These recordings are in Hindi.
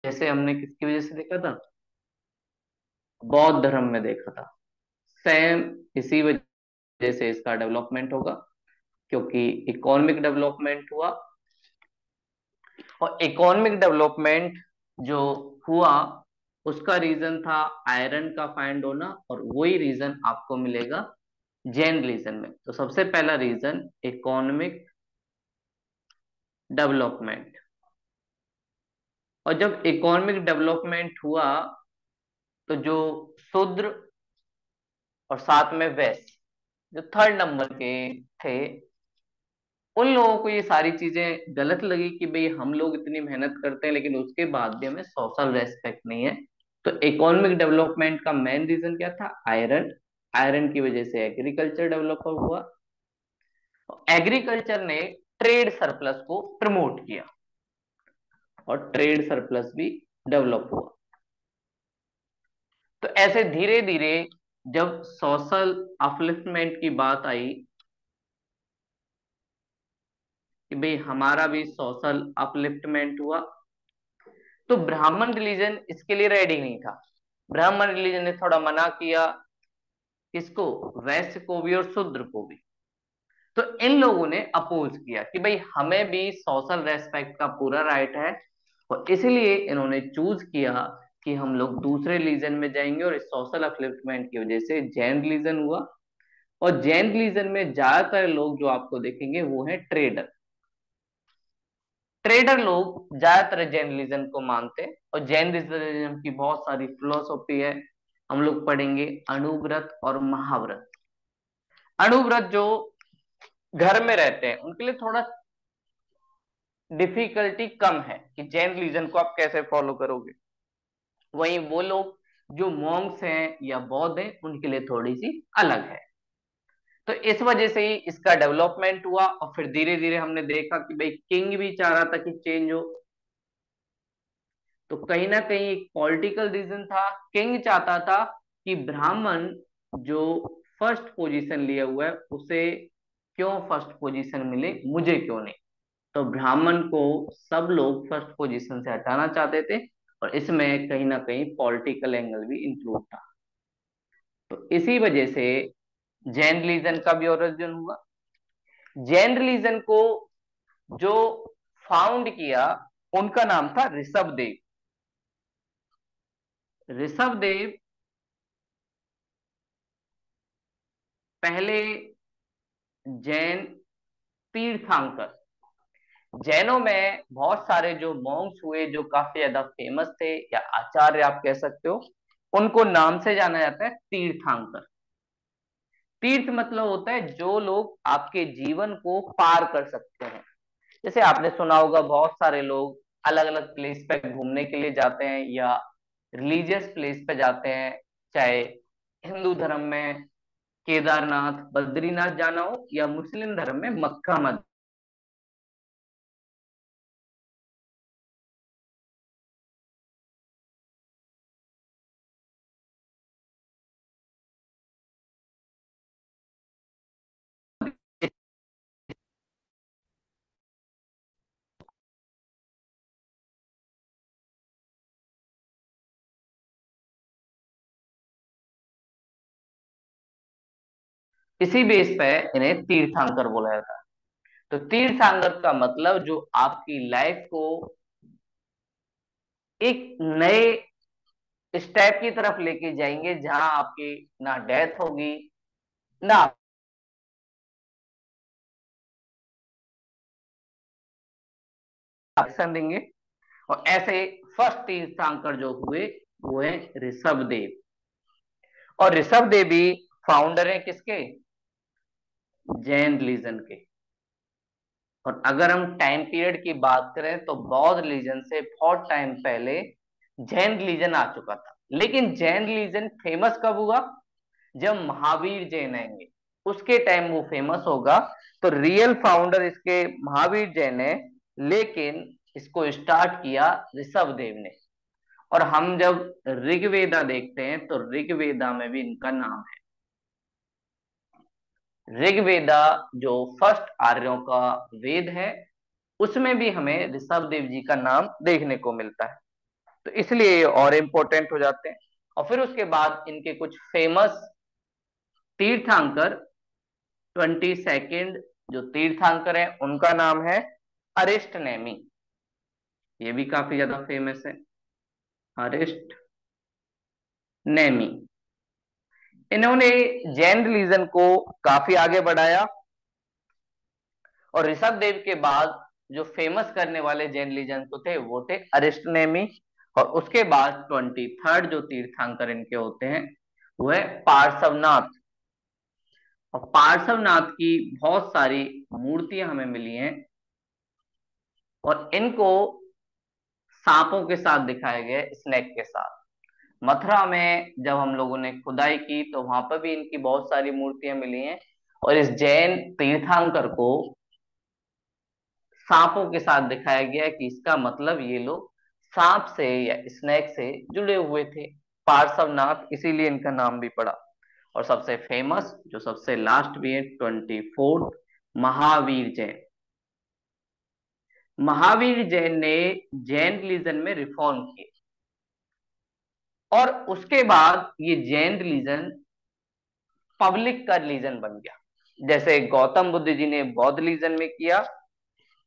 जैसे हमने किसकी वजह से देखा था, बौद्ध धर्म में देखा था। सेम इसी वजह से इसका डेवलपमेंट होगा, क्योंकि इकोनॉमिक डेवलपमेंट हुआ। और इकोनॉमिक डेवलपमेंट जो हुआ उसका रीजन था आयरन का फाइंड होना, और वही रीजन आपको मिलेगा जैन रिलीजन में। तो सबसे पहला रीजन इकोनॉमिक डेवलपमेंट। और जब इकोनॉमिक डेवलपमेंट हुआ तो जो शूद्र और साथ में वैश्य जो थर्ड नंबर के थे, उन लोगों को ये सारी चीजें गलत लगी कि भाई हम लोग इतनी मेहनत करते हैं लेकिन उसके बाद भी हमें सोशल रेस्पेक्ट नहीं है। तो इकोनॉमिक डेवलपमेंट का मेन रीजन क्या था, आयरन। आयरन की वजह से एग्रीकल्चर डेवलप हुआ। एग्रीकल्चर ने ट्रेड सरप्लस को प्रमोट किया और ट्रेड सरप्लस भी डेवलप हुआ। तो ऐसे धीरे धीरे जब सोशल अपलिफ्टमेंट की बात आई कि भाई हमारा भी सोशल अपलिफ्टमेंट हुआ, तो ब्राह्मण रिलीजन इसके लिए रेडी नहीं था। ब्राह्मण रिलीजन ने थोड़ा मना किया, किसको, वैश्य को भी और शूद्र को भी। तो इन लोगों ने अपोज किया कि भाई हमें भी सोशल रेस्पेक्ट का पूरा राइट है, और इसलिए इन्होंने चूज किया कि हम लोग दूसरे रिलीजन में जाएंगे। और इस सोशल अपलिफ्टमेंट की वजह से जैन रिलीजन हुआ। और जैन रिलीजन में ज्यादातर लोग जो आपको देखेंगे वो है ट्रेडर। ट्रेडर लोग ज्यादातर जैन रिलीजन को मानते हैं, और जैन रिलीजन की बहुत सारी फिलोसॉफी है। हम लोग पढ़ेंगे अणुव्रत और महाव्रत। अणुव्रत जो घर में रहते हैं उनके लिए थोड़ा डिफिकल्टी कम है कि जैन रिलीजन को आप कैसे फॉलो करोगे। वहीं वो लोग जो मॉन्क्स हैं या बौद्ध हैं उनके लिए थोड़ी सी अलग है। तो इस वजह से ही इसका डेवलपमेंट हुआ, और फिर धीरे धीरे हमने देखा कि भाई किंग भी चाह रहा था कि चेंज हो। तो कहीं ना कहीं एक पॉलिटिकल रीजन था। किंग चाहता था कि ब्राह्मण जो फर्स्ट पोजीशन लिया हुआ है उसे क्यों फर्स्ट पोजीशन मिले, मुझे क्यों नहीं। तो ब्राह्मण को सब लोग फर्स्ट पोजीशन से हटाना चाहते थे, और इसमें कहीं ना कहीं पॉलिटिकल एंगल भी इंक्लूड था। तो इसी वजह से जैन रिलीजन का भी ओरिजिन हुआ। जैन रिलीजन को जो फाउंड किया उनका नाम था ऋषभ देव। ऋषभ देव पहले जैन तीर्थंकर। जैनों में बहुत सारे जो मॉन्क्स हुए जो काफी ज्यादा फेमस थे, या आचार्य आप कह सकते हो, उनको नाम से जाना जाता है तीर्थंकर। तीर्थ मतलब होता है जो लोग आपके जीवन को पार कर सकते हैं। जैसे आपने सुना होगा बहुत सारे लोग अलग अलग प्लेस पे घूमने के लिए जाते हैं, या रिलीजियस प्लेस पे जाते हैं। चाहे हिंदू धर्म में केदारनाथ बद्रीनाथ जाना हो, या मुस्लिम धर्म में मक्का मदीना। इसी बेस पे इन्हें तीर्थंकर बोला जाता है। तो तीर्थंकर का मतलब जो आपकी लाइफ को एक नए स्टेप की तरफ लेके जाएंगे, जहां आपकी ना डेथ होगी, ना एक्शन देंगे। और ऐसे फर्स्ट तीर्थंकर जो हुए वो है ऋषभ देव। और ऋषभ देव भी फाउंडर है किसके, जैन रिलीजन के। और अगर हम टाइम पीरियड की बात करें तो बौद्ध रिलीजन से बहुत टाइम पहले जैन रिलीजन आ चुका था। लेकिन जैन रिलीजन फेमस कब हुआ, जब महावीर जैन आएंगे उसके टाइम वो फेमस होगा। तो रियल फाउंडर इसके महावीर जैन है, लेकिन इसको स्टार्ट किया ऋषभ देव ने। और हम जब ऋग्वेदा देखते हैं तो ऋग्वेदा में भी इनका नाम है। ऋग्वेदा जो फर्स्ट आर्यों का वेद है, उसमें भी हमें ऋषभ देव जी का नाम देखने को मिलता है। तो इसलिए ये और इम्पोर्टेंट हो जाते हैं। और फिर उसके बाद इनके कुछ फेमस तीर्थंकर, 22nd जो तीर्थंकर है उनका नाम है अरिस्ट नेमी। ये भी काफी ज्यादा फेमस है, अरिस्ट नेमी। इन्होंने जैन रिलीजन को काफी आगे बढ़ाया। और ऋषभ देव के बाद जो फेमस करने वाले जैन रिलीजन को थे वो थे अरिस्ट नेमी। और उसके बाद 23rd जो तीर्थंकर इनके होते हैं वो है पार्श्वनाथ। और पार्श्वनाथ की बहुत सारी मूर्तियां हमें मिली हैं, और इनको सांपों के साथ दिखाया गया है, स्नेक के साथ। मथुरा में जब हम लोगों ने खुदाई की तो वहां पर भी इनकी बहुत सारी मूर्तियां मिली हैं। और इस जैन तीर्थंकर को सांपों के साथ दिखाया गया है कि इसका मतलब ये लोग सांप से या स्नेक से जुड़े हुए थे, पार्श्वनाथ, इसीलिए इनका नाम भी पड़ा। और सबसे फेमस जो सबसे लास्ट भी है 24th महावीर जैन। महावीर जैन ने जैन रिलीजन में रिफॉर्म किए, और उसके बाद ये जैन रिलीजन पब्लिक का रिलीजन बन गया। जैसे गौतम बुद्ध जी ने बौद्ध रिलीजन में किया,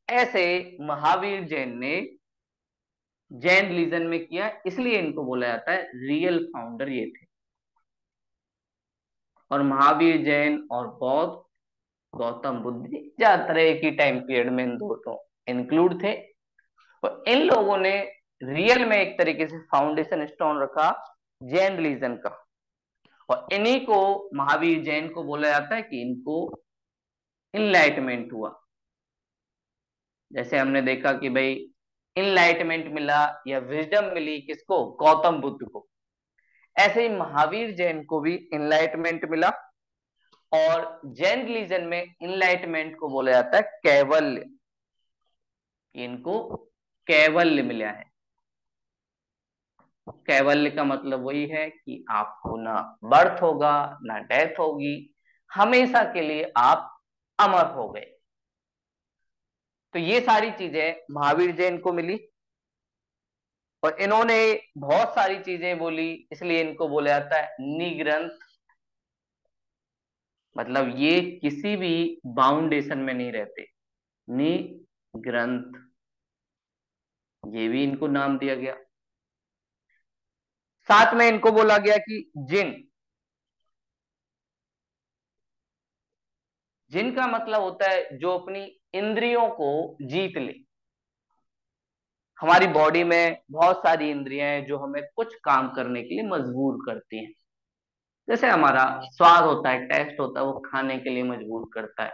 ऐसे महावीर जैन ने जैन रिलीजन में किया। इसलिए इनको बोला जाता है रियल फाउंडर ये थे। और महावीर जैन और बौद्ध, गौतम बुद्ध जी ज्यादातर एक ही टाइम पीरियड में इन दोनों इंक्लूड थे। और इन लोगों ने रियल में एक तरीके से फाउंडेशन स्टोन रखा जैन रिलीजन का। और इन्हीं को, महावीर जैन को बोला जाता है कि इनको इनलाइटमेंट हुआ। जैसे हमने देखा कि भाई इनलाइटमेंट मिला या विजडम मिली किसको, गौतम बुद्ध को, ऐसे ही महावीर जैन को भी इनलाइटमेंट मिला। और जैन रिलीजन में इनलाइटमेंट को बोला जाता है कैवल्य। इनको कैवल्य मिला है। कैवल्य का मतलब वही है कि आपको ना बर्थ होगा ना डेथ होगी, हमेशा के लिए आप अमर हो गए। तो ये सारी चीजें महावीर जैन को मिली। और इन्होंने बहुत सारी चीजें बोली, इसलिए इनको बोला जाता है निग्रंथ। मतलब ये किसी भी बाउंडेशन में नहीं रहते, निग्रंथ, ये भी इनको नाम दिया गया। साथ में इनको बोला गया कि जिन, जिनका मतलब होता है जो अपनी इंद्रियों को जीत ले। हमारी बॉडी में बहुत सारी इंद्रियां हैं जो हमें कुछ काम करने के लिए मजबूर करती हैं। जैसे हमारा स्वाद होता है, टेस्ट होता है, वो खाने के लिए मजबूर करता है।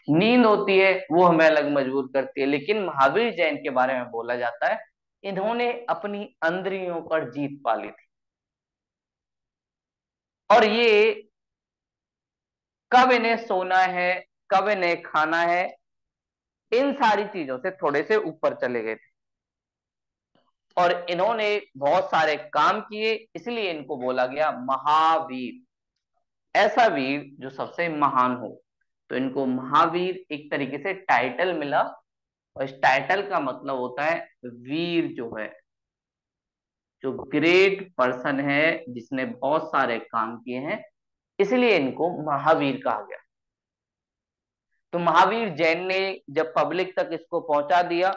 नींद होती है, वो हमें अलग मजबूर करती है। लेकिन महावीर जैन के बारे में बोला जाता है इन्होंने अपनी इंद्रियों पर जीत पा ली थी। और ये कब इन्हें सोना है, कब इन्हें खाना है, इन सारी चीजों से थोड़े से ऊपर चले गए थे। और इन्होंने बहुत सारे काम किए, इसलिए इनको बोला गया महावीर, ऐसा वीर जो सबसे महान हो। तो इनको महावीर एक तरीके से टाइटल मिला। और इस टाइटल का मतलब होता है वीर जो है, जो ग्रेट पर्सन है, जिसने बहुत सारे काम किए हैं, इसलिए इनको महावीर कहा गया। तो महावीर जैन ने जब पब्लिक तक इसको पहुंचा दिया,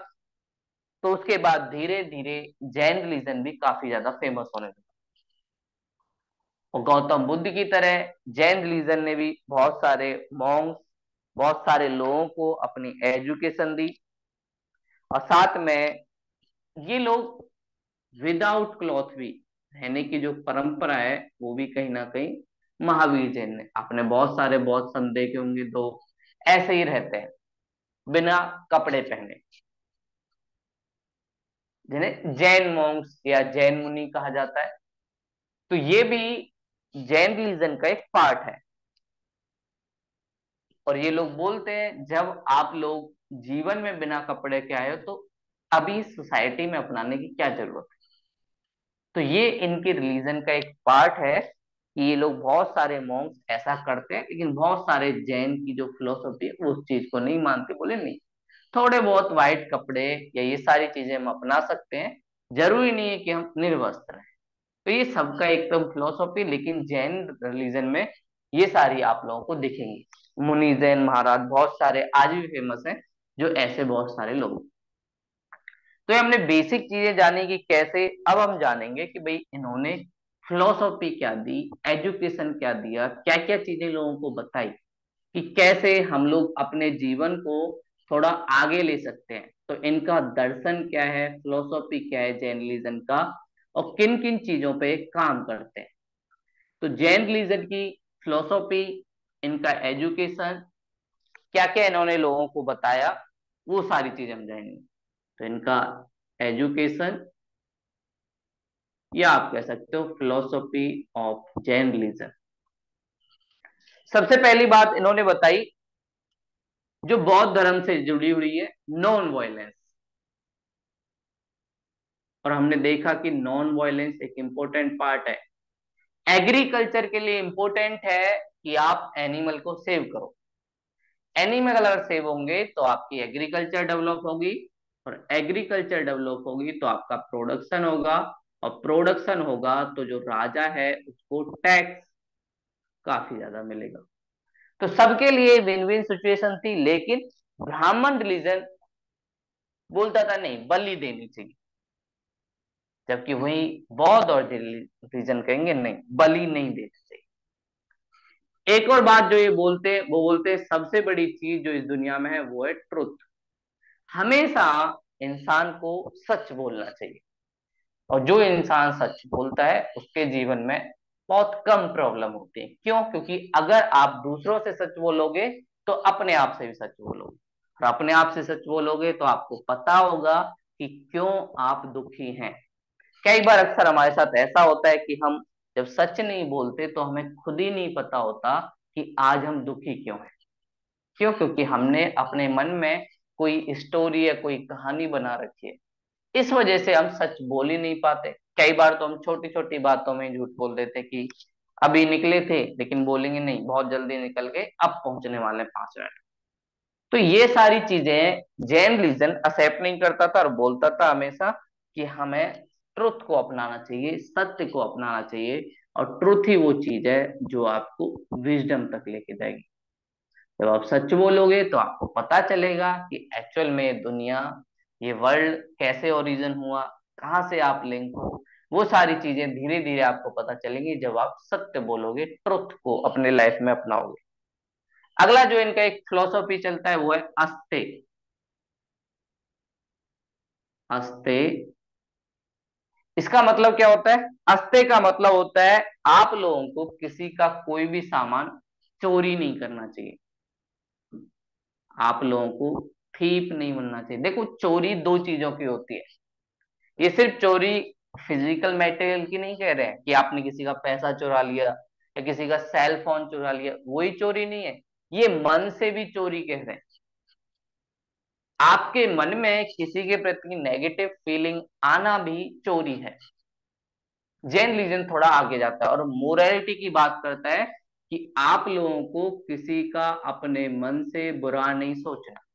तो उसके बाद धीरे धीरे जैन रिलीजन भी काफी ज्यादा फेमस होने लगा। और गौतम बुद्ध की तरह जैन रिलीजन ने भी बहुत सारे मॉन्क्स, बहुत सारे लोगों को अपनी एजुकेशन दी। और साथ में ये लोग विदाउट क्लॉथ भी रहने की जो परंपरा है वो भी कहीं ना कहीं महावीर जैन ने, आपने बहुत सारे बहुत संत देखे होंगे तो ऐसे ही रहते हैं बिना कपड़े पहने, जिन्हें जैन मॉन्क्स या जैन मुनि कहा जाता है। तो ये भी जैन रिलीजन का एक पार्ट है। और ये लोग बोलते हैं जब आप लोग जीवन में बिना कपड़े के आए हो तो अभी सोसाइटी में अपनाने की क्या जरूरत है। तो ये इनके रिलीजन का एक पार्ट है कि ये लोग, बहुत सारे मॉन्क्स ऐसा करते हैं, लेकिन बहुत सारे जैन की जो फिलोसफी है वो उस चीज को नहीं मानते। बोले नहीं, थोड़े बहुत वाइट कपड़े या ये सारी चीजें हम अपना सकते हैं, जरूरी नहीं है कि हम निर्वस्त्र रहें। तो ये सबका एकदम फिलोसॉफी, लेकिन जैन रिलीजन में ये सारी आप लोगों को दिखेंगी। मुनि जैन महाराज बहुत सारे आज भी फेमस हैं, जो ऐसे बहुत सारे लोग हैं। तो ये हमने बेसिक चीजें जानी कि कैसे। अब हम जानेंगे कि भाई इन्होंने फिलोसॉफी क्या दी, एजुकेशन क्या दिया, क्या क्या चीजें लोगों को बताई, कि कैसे हम लोग अपने जीवन को थोड़ा आगे ले सकते हैं। तो इनका दर्शन क्या है, फिलोसॉफी क्या है जैन रिलीजन का, और किन किन चीजों पे काम करते हैं। तो जैन रिलीजन की फिलोसॉफी, इनका एजुकेशन, क्या क्या इन्होंने लोगों को बताया, वो सारी चीजें हम जानेंगे। तो इनका एजुकेशन, या आप कह सकते हो फिलोसॉफी ऑफ जैन रिलीजन। सबसे पहली बात इन्होंने बताई, जो बौद्ध धर्म से जुड़ी हुई है, नॉन वायलेंस। और हमने देखा कि नॉन वायलेंस एक इंपॉर्टेंट पार्ट है। एग्रीकल्चर के लिए इंपॉर्टेंट है कि आप एनिमल को सेव करो। एनिमल अगर सेव होंगे तो आपकी एग्रीकल्चर डेवलप होगी, और एग्रीकल्चर डेवलप होगी तो आपका प्रोडक्शन होगा, और प्रोडक्शन होगा तो जो राजा है उसको टैक्स काफी ज्यादा मिलेगा। तो सबके लिए विन विन सिचुएशन थी। लेकिन ब्राह्मण रिलीजन बोलता था नहीं, बलि देनी चाहिए, जबकि वही बौद्ध और रिलीजन कहेंगे नहीं, बलि नहीं देनी चाहिए। एक और बात जो ये बोलते हैं, वो बोलते हैं सबसे बड़ी चीज जो इस दुनिया में है वो है ट्रुथ। हमेशा इंसान को सच बोलना चाहिए, और जो इंसान सच बोलता है उसके जीवन में बहुत कम प्रॉब्लम होती है। क्यों? क्योंकि अगर आप दूसरों से सच बोलोगे तो अपने आप से भी सच बोलोगे, और अपने आप से सच बोलोगे तो आपको पता होगा कि क्यों आप दुखी हैं। कई बार अक्सर हमारे साथ ऐसा होता है कि हम जब सच नहीं बोलते तो हमें खुद ही नहीं पता होता कि आज हम दुखी क्यों हैं। क्यों? क्योंकि हमने अपने मन में कोई स्टोरी या कोई कहानी बना रखी है। इस वजह से हम सच बोल ही नहीं पाते। कई बार तो हम छोटी छोटी बातों में झूठ बोल देते कि अभी निकले थे, लेकिन बोलेंगे नहीं बहुत जल्दी निकल गए, अब पहुंचने वाले 5 मिनट। तो ये सारी चीजें जैन रिलीजन एक्सेप्ट नहीं करता था, और बोलता था हमेशा कि हमें ट्रुथ को अपनाना चाहिए, सत्य को अपनाना चाहिए। और ट्रुथ ही वो चीज है जो आपको विजडम तक लेके जाएगी। जब आप सच बोलोगे तो आपको पता चलेगा कि एक्चुअल में दुनिया, ये वर्ल्ड कैसे ओरिजिन हुआ, कहाँ से आप लिंक हो। वो सारी चीजें धीरे धीरे आपको पता चलेंगी जब आप सत्य बोलोगे, ट्रुथ को अपने लाइफ में अपनाओगे। अगला जो इनका एक फिलोसॉफी चलता है वो है अस्ते। अस्ते, इसका मतलब क्या होता है? अस्ते का मतलब होता है आप लोगों को किसी का कोई भी सामान चोरी नहीं करना चाहिए। आप लोगों को थीप नहीं बनना चाहिए। देखो, चोरी दो चीजों की होती है। ये सिर्फ चोरी फिजिकल मटेरियल की नहीं कह रहे हैं कि आपने किसी का पैसा चुरा लिया या किसी का सेल फोन चुरा लिया, वही चोरी नहीं है। ये मन से भी चोरी कह रहे हैं। आपके मन में किसी के प्रति नेगेटिव फीलिंग आना भी चोरी है। जैन रिलीजन थोड़ा आगे जाता है और मोरालिटी की बात करता है कि आप लोगों को किसी का अपने मन से बुरा नहीं सोचना।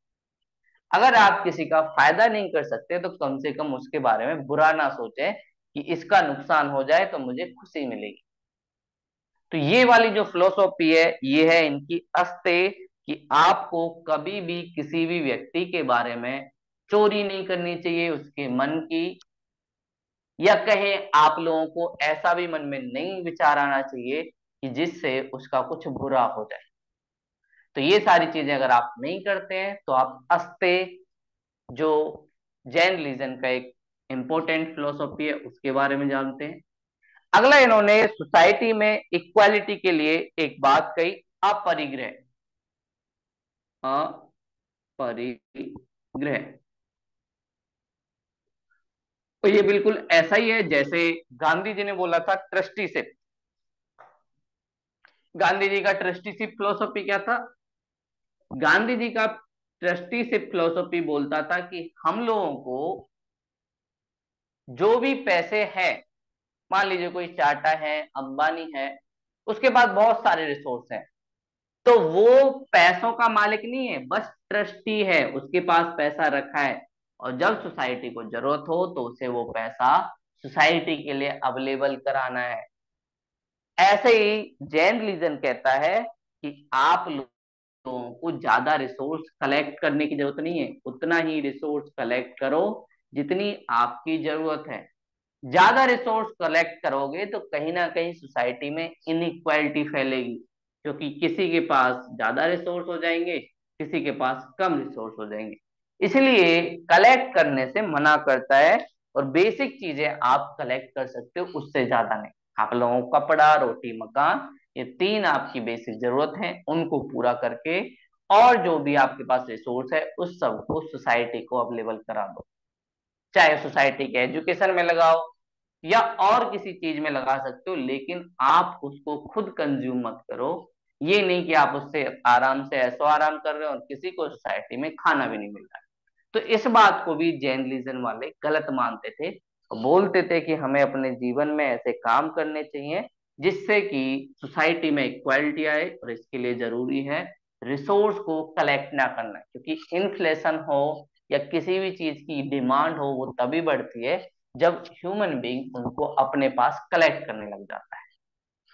अगर आप किसी का फायदा नहीं कर सकते तो कम से कम उसके बारे में बुरा ना सोचें कि इसका नुकसान हो जाए तो मुझे खुशी मिलेगी। तो ये वाली जो फिलोसॉफी है ये है इनकी अस्ते, कि आपको कभी भी किसी भी व्यक्ति के बारे में चोरी नहीं करनी चाहिए उसके मन की, या कहें आप लोगों को ऐसा भी मन में नहीं विचार आना चाहिए कि जिससे उसका कुछ बुरा हो जाए। तो ये सारी चीजें अगर आप नहीं करते हैं तो आप अस्ते, जो जैन रिलीजन का एक इंपॉर्टेंट फिलोसॉफी है, उसके बारे में जानते हैं। अगला इन्होंने सोसाइटी में इक्वालिटी के लिए एक बात कही, अपरिग्रह। अपरिग्रह, तो ये बिल्कुल ऐसा ही है जैसे गांधी जी ने बोला था ट्रस्टीशिप। गांधी जी का ट्रस्टीशिप फिलोसॉफी क्या था? गांधी जी का ट्रस्टीशिप फिलोसॉफी बोलता था कि हम लोगों को जो भी पैसे हैं, मान लीजिए कोई टाटा है, अंबानी है, उसके पास बहुत सारे रिसोर्स हैं, तो वो पैसों का मालिक नहीं है, बस ट्रस्टी है, उसके पास पैसा रखा है। और जब सोसाइटी को जरूरत हो तो उसे वो पैसा सोसाइटी के लिए अवेलेबल कराना है। ऐसे ही जैन रिलीजन कहता है कि आप लोगों को ज्यादा रिसोर्स कलेक्ट करने की जरूरत नहीं है, उतना ही रिसोर्स कलेक्ट करो जितनी आपकी जरूरत है। ज्यादा रिसोर्स कलेक्ट करोगे तो कहीं ना कहीं सोसाइटी में इनइक्वालिटी फैलेगी, क्योंकि किसी के पास ज्यादा रिसोर्स हो जाएंगे, किसी के पास कम रिसोर्स हो जाएंगे। इसलिए कलेक्ट करने से मना करता है। और बेसिक चीजें आप कलेक्ट कर सकते हो, उससे ज्यादा नहीं। आप लोगों को कपड़ा, रोटी, मकान, ये तीन आपकी बेसिक जरूरत है, उनको पूरा करके और जो भी आपके पास रिसोर्स है उस सब को सोसाइटी को अवेलेबल करा दो। चाहे सोसाइटी के एजुकेशन में लगाओ या और किसी चीज में लगा सकते हो, लेकिन आप उसको खुद कंज्यूम मत करो। ये नहीं कि आप उससे आराम से ऐसो आराम कर रहे हो और किसी को सोसाइटी में खाना भी नहीं मिल रहा है। तो इस बात को भी जैन रिलीजन वाले गलत मानते थे और बोलते थे कि हमें अपने जीवन में ऐसे काम करने चाहिए जिससे कि सोसाइटी में इक्वालिटी आए, और इसके लिए जरूरी है रिसोर्स को कलेक्ट ना करना, क्योंकि इन्फ्लेशन हो या किसी भी चीज की डिमांड हो वो तभी बढ़ती है जब ह्यूमन बीइंग उनको अपने पास कलेक्ट करने लग जाता है।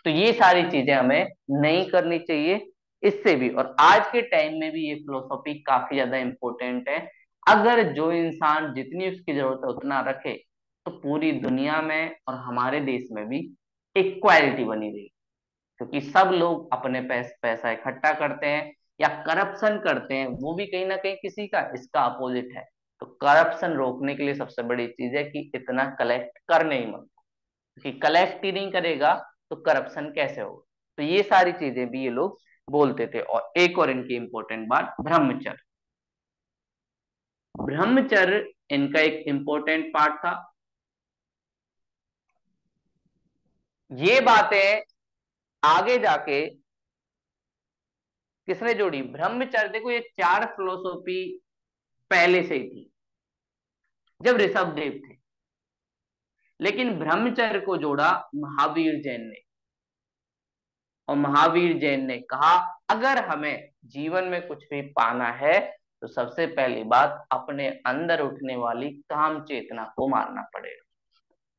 तो ये सारी चीजें हमें नहीं करनी चाहिए। इससे भी, और आज के टाइम में भी ये फिलोसॉफी काफी ज्यादा इंपॉर्टेंट है। अगर जो इंसान जितनी उसकी जरूरत है उतना रखे तो पूरी दुनिया में और हमारे देश में भी इक्वालिटी बनी रही, क्योंकि सब लोग अपने पैसा इकट्ठा करते हैं या करप्शन करते हैं, वो भी कहीं ना कहीं किसी का इसका अपोजिट है। तो करप्शन रोकने के लिए सबसे बड़ी चीज है कि इतना कलेक्ट करने ही मत, क्योंकि कलेक्ट ही नहीं करेगा तो करप्शन कैसे होगा। तो ये सारी चीजें भी ये लोग बोलते थे। और एक और इनकी इंपॉर्टेंट बात, ब्रह्मचर्य। ब्रह्मचर्य इनका एक इंपॉर्टेंट पार्ट था। ये बातें आगे जाके किसने जोड़ी? ब्रह्मचर्य। देखो ये चार फिलोसॉफी पहले से ही थी जब ऋषभ देव थे, लेकिन ब्रह्मचर्य को जोड़ा महावीर जैन ने। और महावीर जैन ने कहा अगर हमें जीवन में कुछ भी पाना है तो सबसे पहली बात अपने अंदर उठने वाली काम चेतना को मारना पड़ेगा,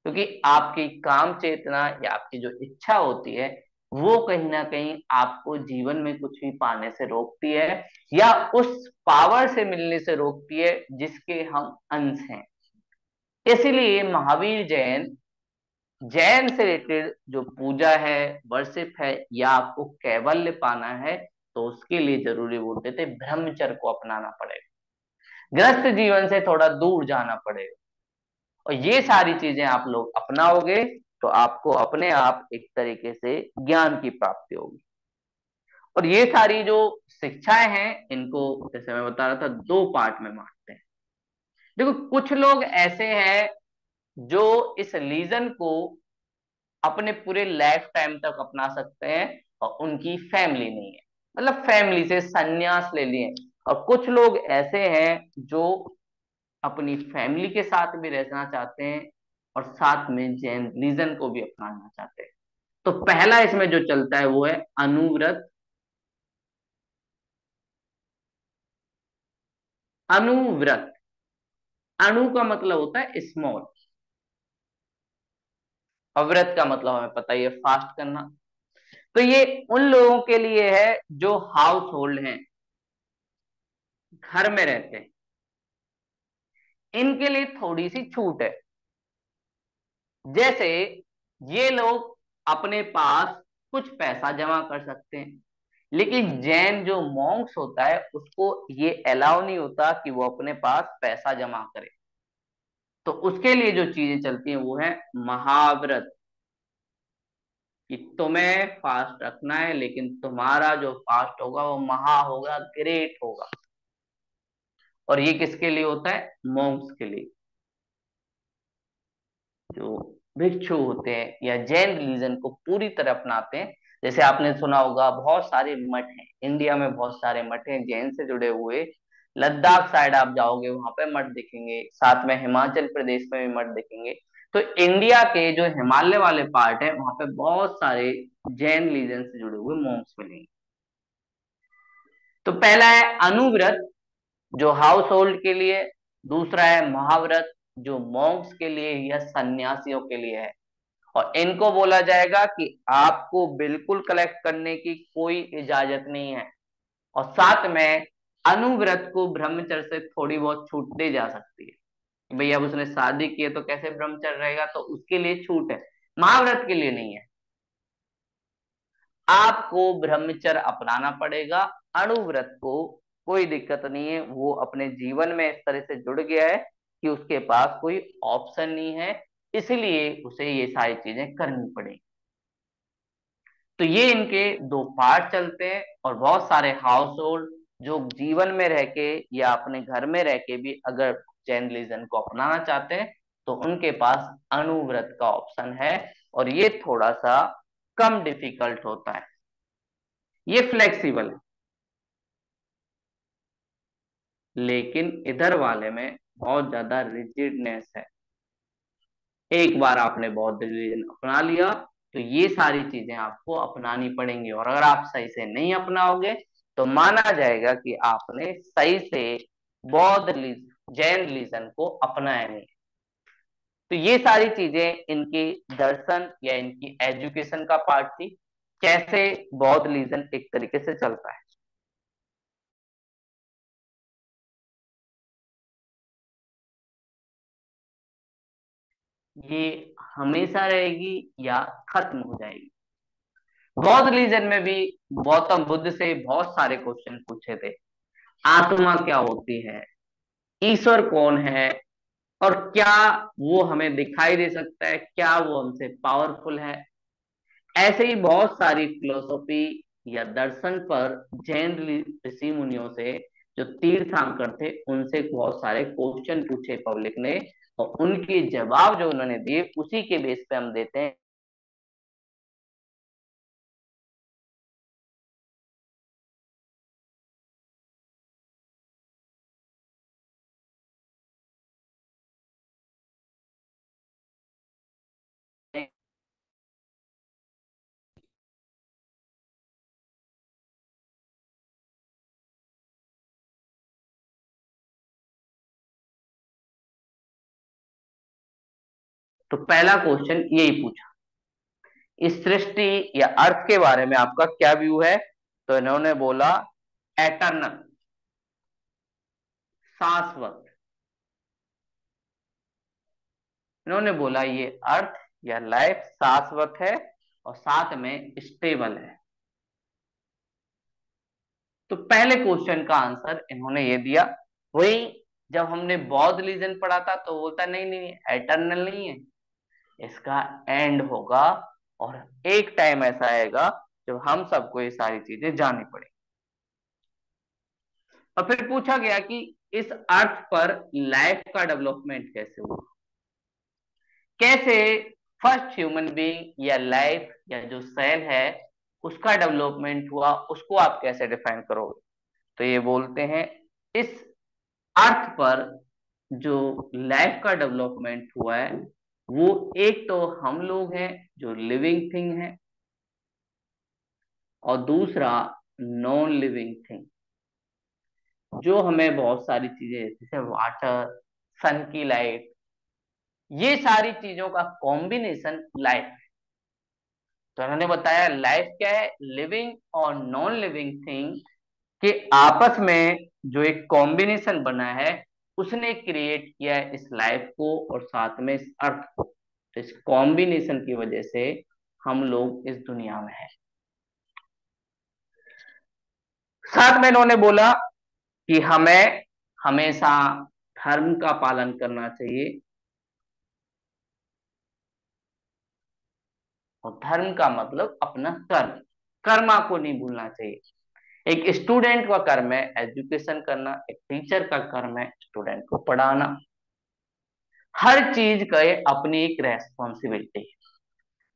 क्योंकि आपकी काम चेतना या आपकी जो इच्छा होती है वो कहीं ना कहीं आपको जीवन में कुछ भी पाने से रोकती है या उस पावर से मिलने से रोकती है जिसके हम अंश हैं। इसीलिए महावीर जैन, जैन से रिलेटेड जो पूजा है, वर्शिप है, या आपको कैवल्य पाना है तो उसके लिए जरूरी बोलते थे ब्रह्मचर्य को अपनाना पड़ेगा, गृहस्थ जीवन से थोड़ा दूर जाना पड़ेगा। और ये सारी चीजें आप लोग अपनाओगे तो आपको अपने आप एक तरीके से ज्ञान की प्राप्ति होगी। और ये सारी जो शिक्षाएं हैं इनको, जैसे मैं बता रहा था, दो पार्ट में बांटते हैं। देखो कुछ लोग ऐसे हैं जो इस रीजन को अपने पूरे लाइफ टाइम तक अपना सकते हैं और उनकी फैमिली नहीं है, मतलब फैमिली से संन्यास ले लिए। और कुछ लोग ऐसे हैं जो अपनी फैमिली के साथ भी रहना चाहते हैं और साथ में जैन रिलीजन को भी अपनाना चाहते हैं। तो पहला इसमें जो चलता है वो है अनुव्रत। अनुव्रत, अणु का मतलब होता है स्मॉल, और व्रत का मतलब हमें पता ही है फास्ट करना। तो ये उन लोगों के लिए है जो हाउस होल्ड हैं, घर में रहते हैं, इनके लिए थोड़ी सी छूट है। जैसे ये लोग अपने पास कुछ पैसा जमा कर सकते हैं, लेकिन जैन जो मॉन्क्स होता है उसको ये अलाउ नहीं होता कि वो अपने पास पैसा जमा करे। तो उसके लिए जो चीजें चलती हैं वो है महाव्रत, कि तुम्हें फास्ट रखना है लेकिन तुम्हारा जो फास्ट होगा वो महा होगा, ग्रेट होगा। और ये किसके लिए होता है? मॉन्क्स के लिए, जो भिक्षु होते हैं या जैन रिलीजन को पूरी तरह अपनाते हैं। जैसे आपने सुना होगा बहुत सारे मठ हैं इंडिया में, बहुत सारे मठ हैं जैन से जुड़े हुए। लद्दाख साइड आप जाओगे वहां पे मठ दिखेंगे, साथ में हिमाचल प्रदेश में भी मठ दिखेंगे। तो इंडिया के जो हिमालय वाले पार्ट है वहां पे बहुत सारे जैन रिलीजन से जुड़े हुए मॉन्क्स मिलेंगे। तो पहला है अनुव्रत, जो हाउस होल्ड के लिए। दूसरा है महाव्रत, जो मॉन्क्स के लिए या सन्यासियों के लिए है, और इनको बोला जाएगा कि आपको बिल्कुल कलेक्ट करने की कोई इजाजत नहीं है। और साथ में अनुव्रत को ब्रह्मचर्य से थोड़ी बहुत छूट दी जा सकती है। भाई अब उसने शादी की है तो कैसे ब्रह्मचर्य रहेगा, तो उसके लिए छूट है, महाव्रत के लिए नहीं है। आपको ब्रह्मचर्य अपनाना पड़ेगा। अणुव्रत को कोई दिक्कत नहीं है, वो अपने जीवन में इस तरह से जुड़ गया है कि उसके पास कोई ऑप्शन नहीं है, इसलिए उसे ये सारी चीजें करनी पड़ेगी। तो ये इनके दो पार्ट चलते हैं। और बहुत सारे हाउस होल्ड जो जीवन में रह के या अपने घर में रह के भी अगर जैन रिलीजन को अपनाना चाहते हैं तो उनके पास अणुव्रत का ऑप्शन है, और ये थोड़ा सा कम डिफिकल्ट होता है, ये फ्लेक्सिबल है। लेकिन इधर वाले में बहुत ज्यादा रिजिडनेस है। एक बार आपने बौद्ध रिलीजन अपना लिया तो ये सारी चीजें आपको अपनानी पड़ेंगी, और अगर आप सही से नहीं अपनाओगे तो माना जाएगा कि आपने सही से जैन रिलीजन को अपनाया नहीं। तो ये सारी चीजें इनकी दर्शन या इनकी एजुकेशन का पार्ट थी, कैसे बौद्ध रिलीजन एक तरीके से चलता है। ये हमेशा रहेगी या खत्म हो जाएगी। बौद्ध रिलीजन में भी गौतम बुद्ध से बहुत सारे क्वेश्चन पूछे थे। आत्मा क्या होती है, ईश्वर कौन है, और क्या वो हमें दिखाई दे सकता है, क्या वो हमसे पावरफुल है। ऐसे ही बहुत सारी फिलोसॉफी या दर्शन पर जैन ऋषि मुनियों से, जो तीर्थंकर थे, उनसे बहुत सारे क्वेश्चन पूछे पब्लिक ने, और उनके जवाब जो उन्होंने दिए उसी के बेस पे हम देते हैं। तो पहला क्वेश्चन यही पूछा, इस सृष्टि या अर्थ के बारे में आपका क्या व्यू है। तो इन्होंने बोला एटर्नल, शाश्वत। इन्होंने बोला ये अर्थ या लाइफ शाश्वत है और साथ में स्टेबल है। तो पहले क्वेश्चन का आंसर इन्होंने ये दिया। वही जब हमने बौद्ध रिलीजन पढ़ा था तो बोलता नहीं नहीं एटर्नल नहीं है, इसका एंड होगा, और एक टाइम ऐसा आएगा जब हम सबको ये सारी चीजें जाननी पड़ेगी। और फिर पूछा गया कि इस अर्थ पर लाइफ का डेवलपमेंट कैसे हुआ, कैसे फर्स्ट ह्यूमन बीइंग या लाइफ या जो सेल है उसका डेवलपमेंट हुआ, उसको आप कैसे डिफाइन करोगे। तो ये बोलते हैं इस अर्थ पर जो लाइफ का डेवलपमेंट हुआ है वो एक तो हम लोग हैं जो लिविंग थिंग है, और दूसरा नॉन लिविंग थिंग जो हमें बहुत सारी चीजें जैसे वाटर, सन की लाइट, ये सारी चीजों का कॉम्बिनेशन लाइफ। तो उन्होंने बताया लाइफ क्या है, लिविंग और नॉन लिविंग थिंग के आपस में जो एक कॉम्बिनेशन बना है उसने क्रिएट किया है इस लाइफ को और साथ में इस अर्थ को। तो इस कॉम्बिनेशन की वजह से हम लोग इस दुनिया में हैं। साथ में इन्होंने बोला कि हमें हमेशा धर्म का पालन करना चाहिए, और धर्म का मतलब अपना कर्म, कर्मा को नहीं भूलना चाहिए। एक स्टूडेंट का कर्म है एजुकेशन करना, एक टीचर का कर्म है स्टूडेंट को पढ़ाना। हर चीज का अपनी एक रेस्पॉन्सिबिलिटी है,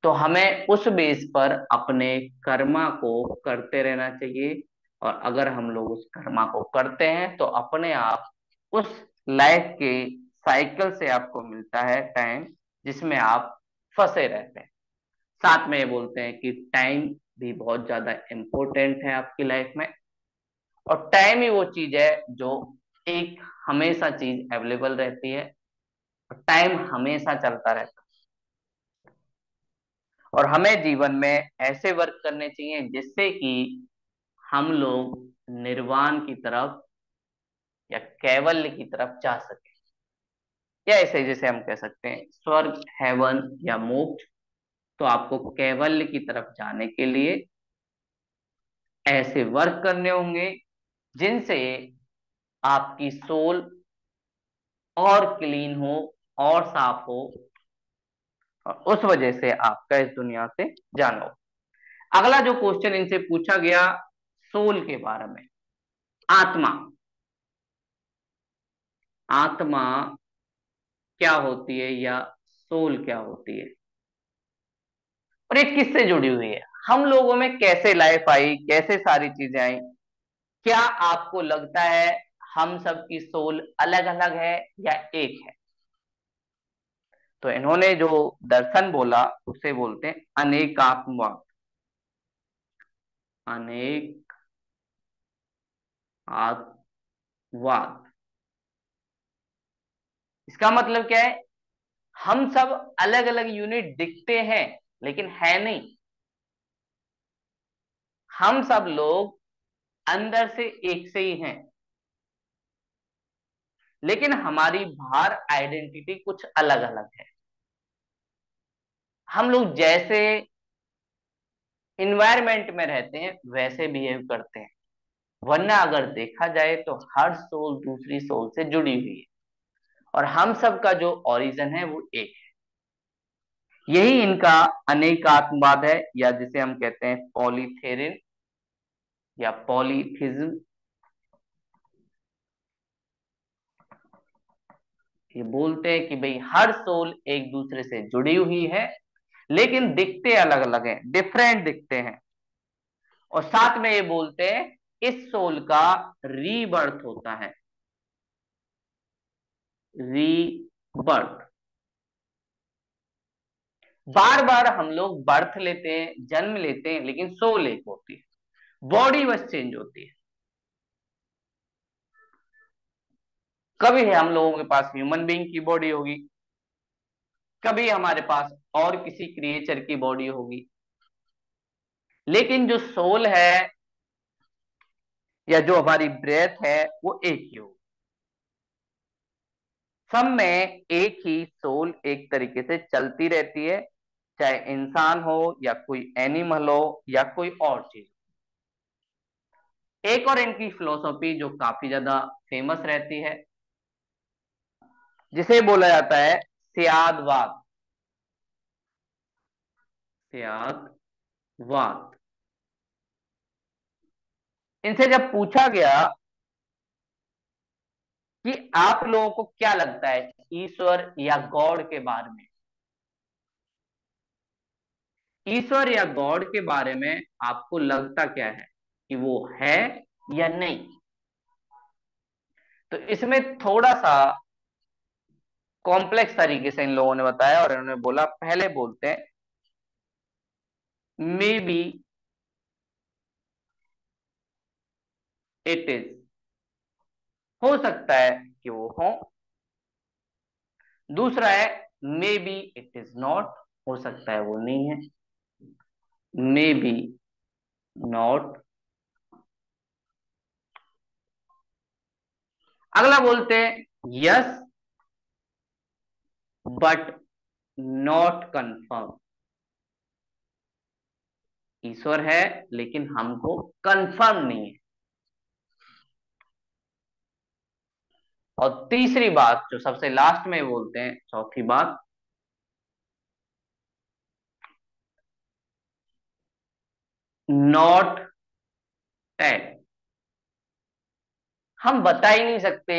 तो हमें उस बेस पर अपने कर्मा को करते रहना चाहिए। और अगर हम लोग उस कर्मा को करते हैं तो अपने आप उस लाइफ के साइकिल से आपको मिलता है टाइम जिसमें आप फंसे रहते हैं। साथ में ये बोलते हैं कि टाइम भी बहुत ज्यादा इम्पोर्टेंट है आपकी लाइफ में, और टाइम ही वो चीज है जो एक हमेशा चीज अवेलेबल रहती है, और टाइम हमेशा चलता रहता है, और हमें जीवन में ऐसे वर्क करने चाहिए जिससे कि हम लोग निर्वाण की तरफ या कैवल्य की तरफ जा सके, या ऐसे जैसे हम कह सकते हैं स्वर्ग, हेवन या मोक्ष। तो आपको कैवल्य की तरफ जाने के लिए ऐसे वर्क करने होंगे जिनसे आपकी सोल और क्लीन हो और साफ हो, और उस वजह से आपका इस दुनिया से जाना हो। अगला जो क्वेश्चन इनसे पूछा गया सोल के बारे में, आत्मा, आत्मा क्या होती है या सोल क्या होती है, और ये किससे जुड़ी हुई है, हम लोगों में कैसे लाइफ आई, कैसे सारी चीजें आई, क्या आपको लगता है हम सब की सोल अलग अलग है या एक है? तो इन्होंने जो दर्शन बोला उसे बोलते हैं अनेकात्मवाद। अनेकवाद, इसका मतलब क्या है? हम सब अलग अलग यूनिट दिखते हैं लेकिन है नहीं। हम सब लोग अंदर से एक से ही हैं, लेकिन हमारी बाहर आइडेंटिटी कुछ अलग अलग है। हम लोग जैसे इन्वायरमेंट में रहते हैं वैसे बिहेव करते हैं, वरना अगर देखा जाए तो हर सोल दूसरी सोल से जुड़ी हुई है, और हम सब का जो ओरिजिन है वो एक है। यही इनका अनेकात्मवाद है, या जिसे हम कहते हैं पॉलीथेरिन या पॉलीथिज्म। ये बोलते हैं कि भाई हर सोल एक दूसरे से जुड़ी हुई है, लेकिन दिखते अलग अलग हैं, डिफरेंट दिखते हैं। और साथ में ये बोलते हैं इस सोल का रीबर्थ होता है, रीबर्थ। बार बार हम लोग बर्थ लेते हैं, जन्म लेते हैं, लेकिन सोल एक होती है, बॉडी बस चेंज होती है। कभी है हम लोगों के पास ह्यूमन बीइंग की बॉडी होगी, कभी हमारे पास और किसी क्रिएचर की बॉडी होगी, लेकिन जो सोल है या जो हमारी ब्रेथ है वो एक ही होगी। सब में एक ही सोल एक तरीके से चलती रहती है, चाहे इंसान हो या कोई एनिमल हो या कोई और चीज। एक और इनकी फिलोसॉफी जो काफी ज्यादा फेमस रहती है, जिसे बोला जाता है सियादवाद। सियादवाद, इनसे जब पूछा गया कि आप लोगों को क्या लगता है ईश्वर या गॉड के बारे में, ईश्वर या गॉड के बारे में आपको लगता क्या है कि वो है या नहीं? तो इसमें थोड़ा सा कॉम्प्लेक्स तरीके से इन लोगों ने बताया, और इन्होंने बोला, पहले बोलते हैं मे बी इट इज, हो सकता है कि वो हो। दूसरा है may be it is not, हो सकता है वो नहीं है, मे बी नॉट। अगला बोलते हैं यस बट नॉट कंफर्म, ईश्वर है लेकिन हमको कंफर्म नहीं है। और तीसरी बात जो सबसे लास्ट में बोलते हैं, चौथी बात, नॉट टेल, हम बता ही नहीं सकते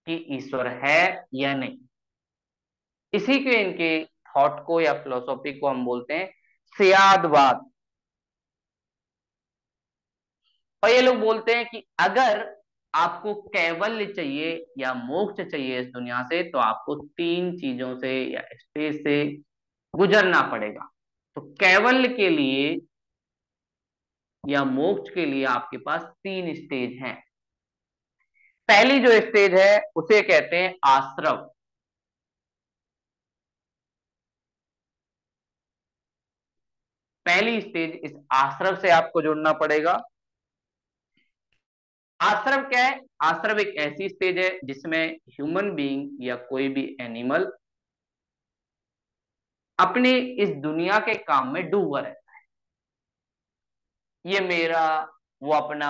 कि ईश्वर है या नहीं। इसी के इनके थॉट को या फिलोसॉफी को हम बोलते हैं सियादवाद। और ये लोग बोलते हैं कि अगर आपको कैवल्य चाहिए या मोक्ष चाहिए इस दुनिया से, तो आपको तीन चीजों से या स्टेज से गुजरना पड़ेगा। तो कैवल्य के लिए या मोक्ष के लिए आपके पास तीन स्टेज हैं। पहली जो स्टेज है उसे कहते हैं आश्रव। पहली स्टेज, इस आश्रव से आपको जुड़ना पड़ेगा। आश्रव क्या है? आश्रव एक ऐसी स्टेज है जिसमें ह्यूमन बीइंग या कोई भी एनिमल अपने इस दुनिया के काम में डूबा रहता है। ये मेरा, वो अपना,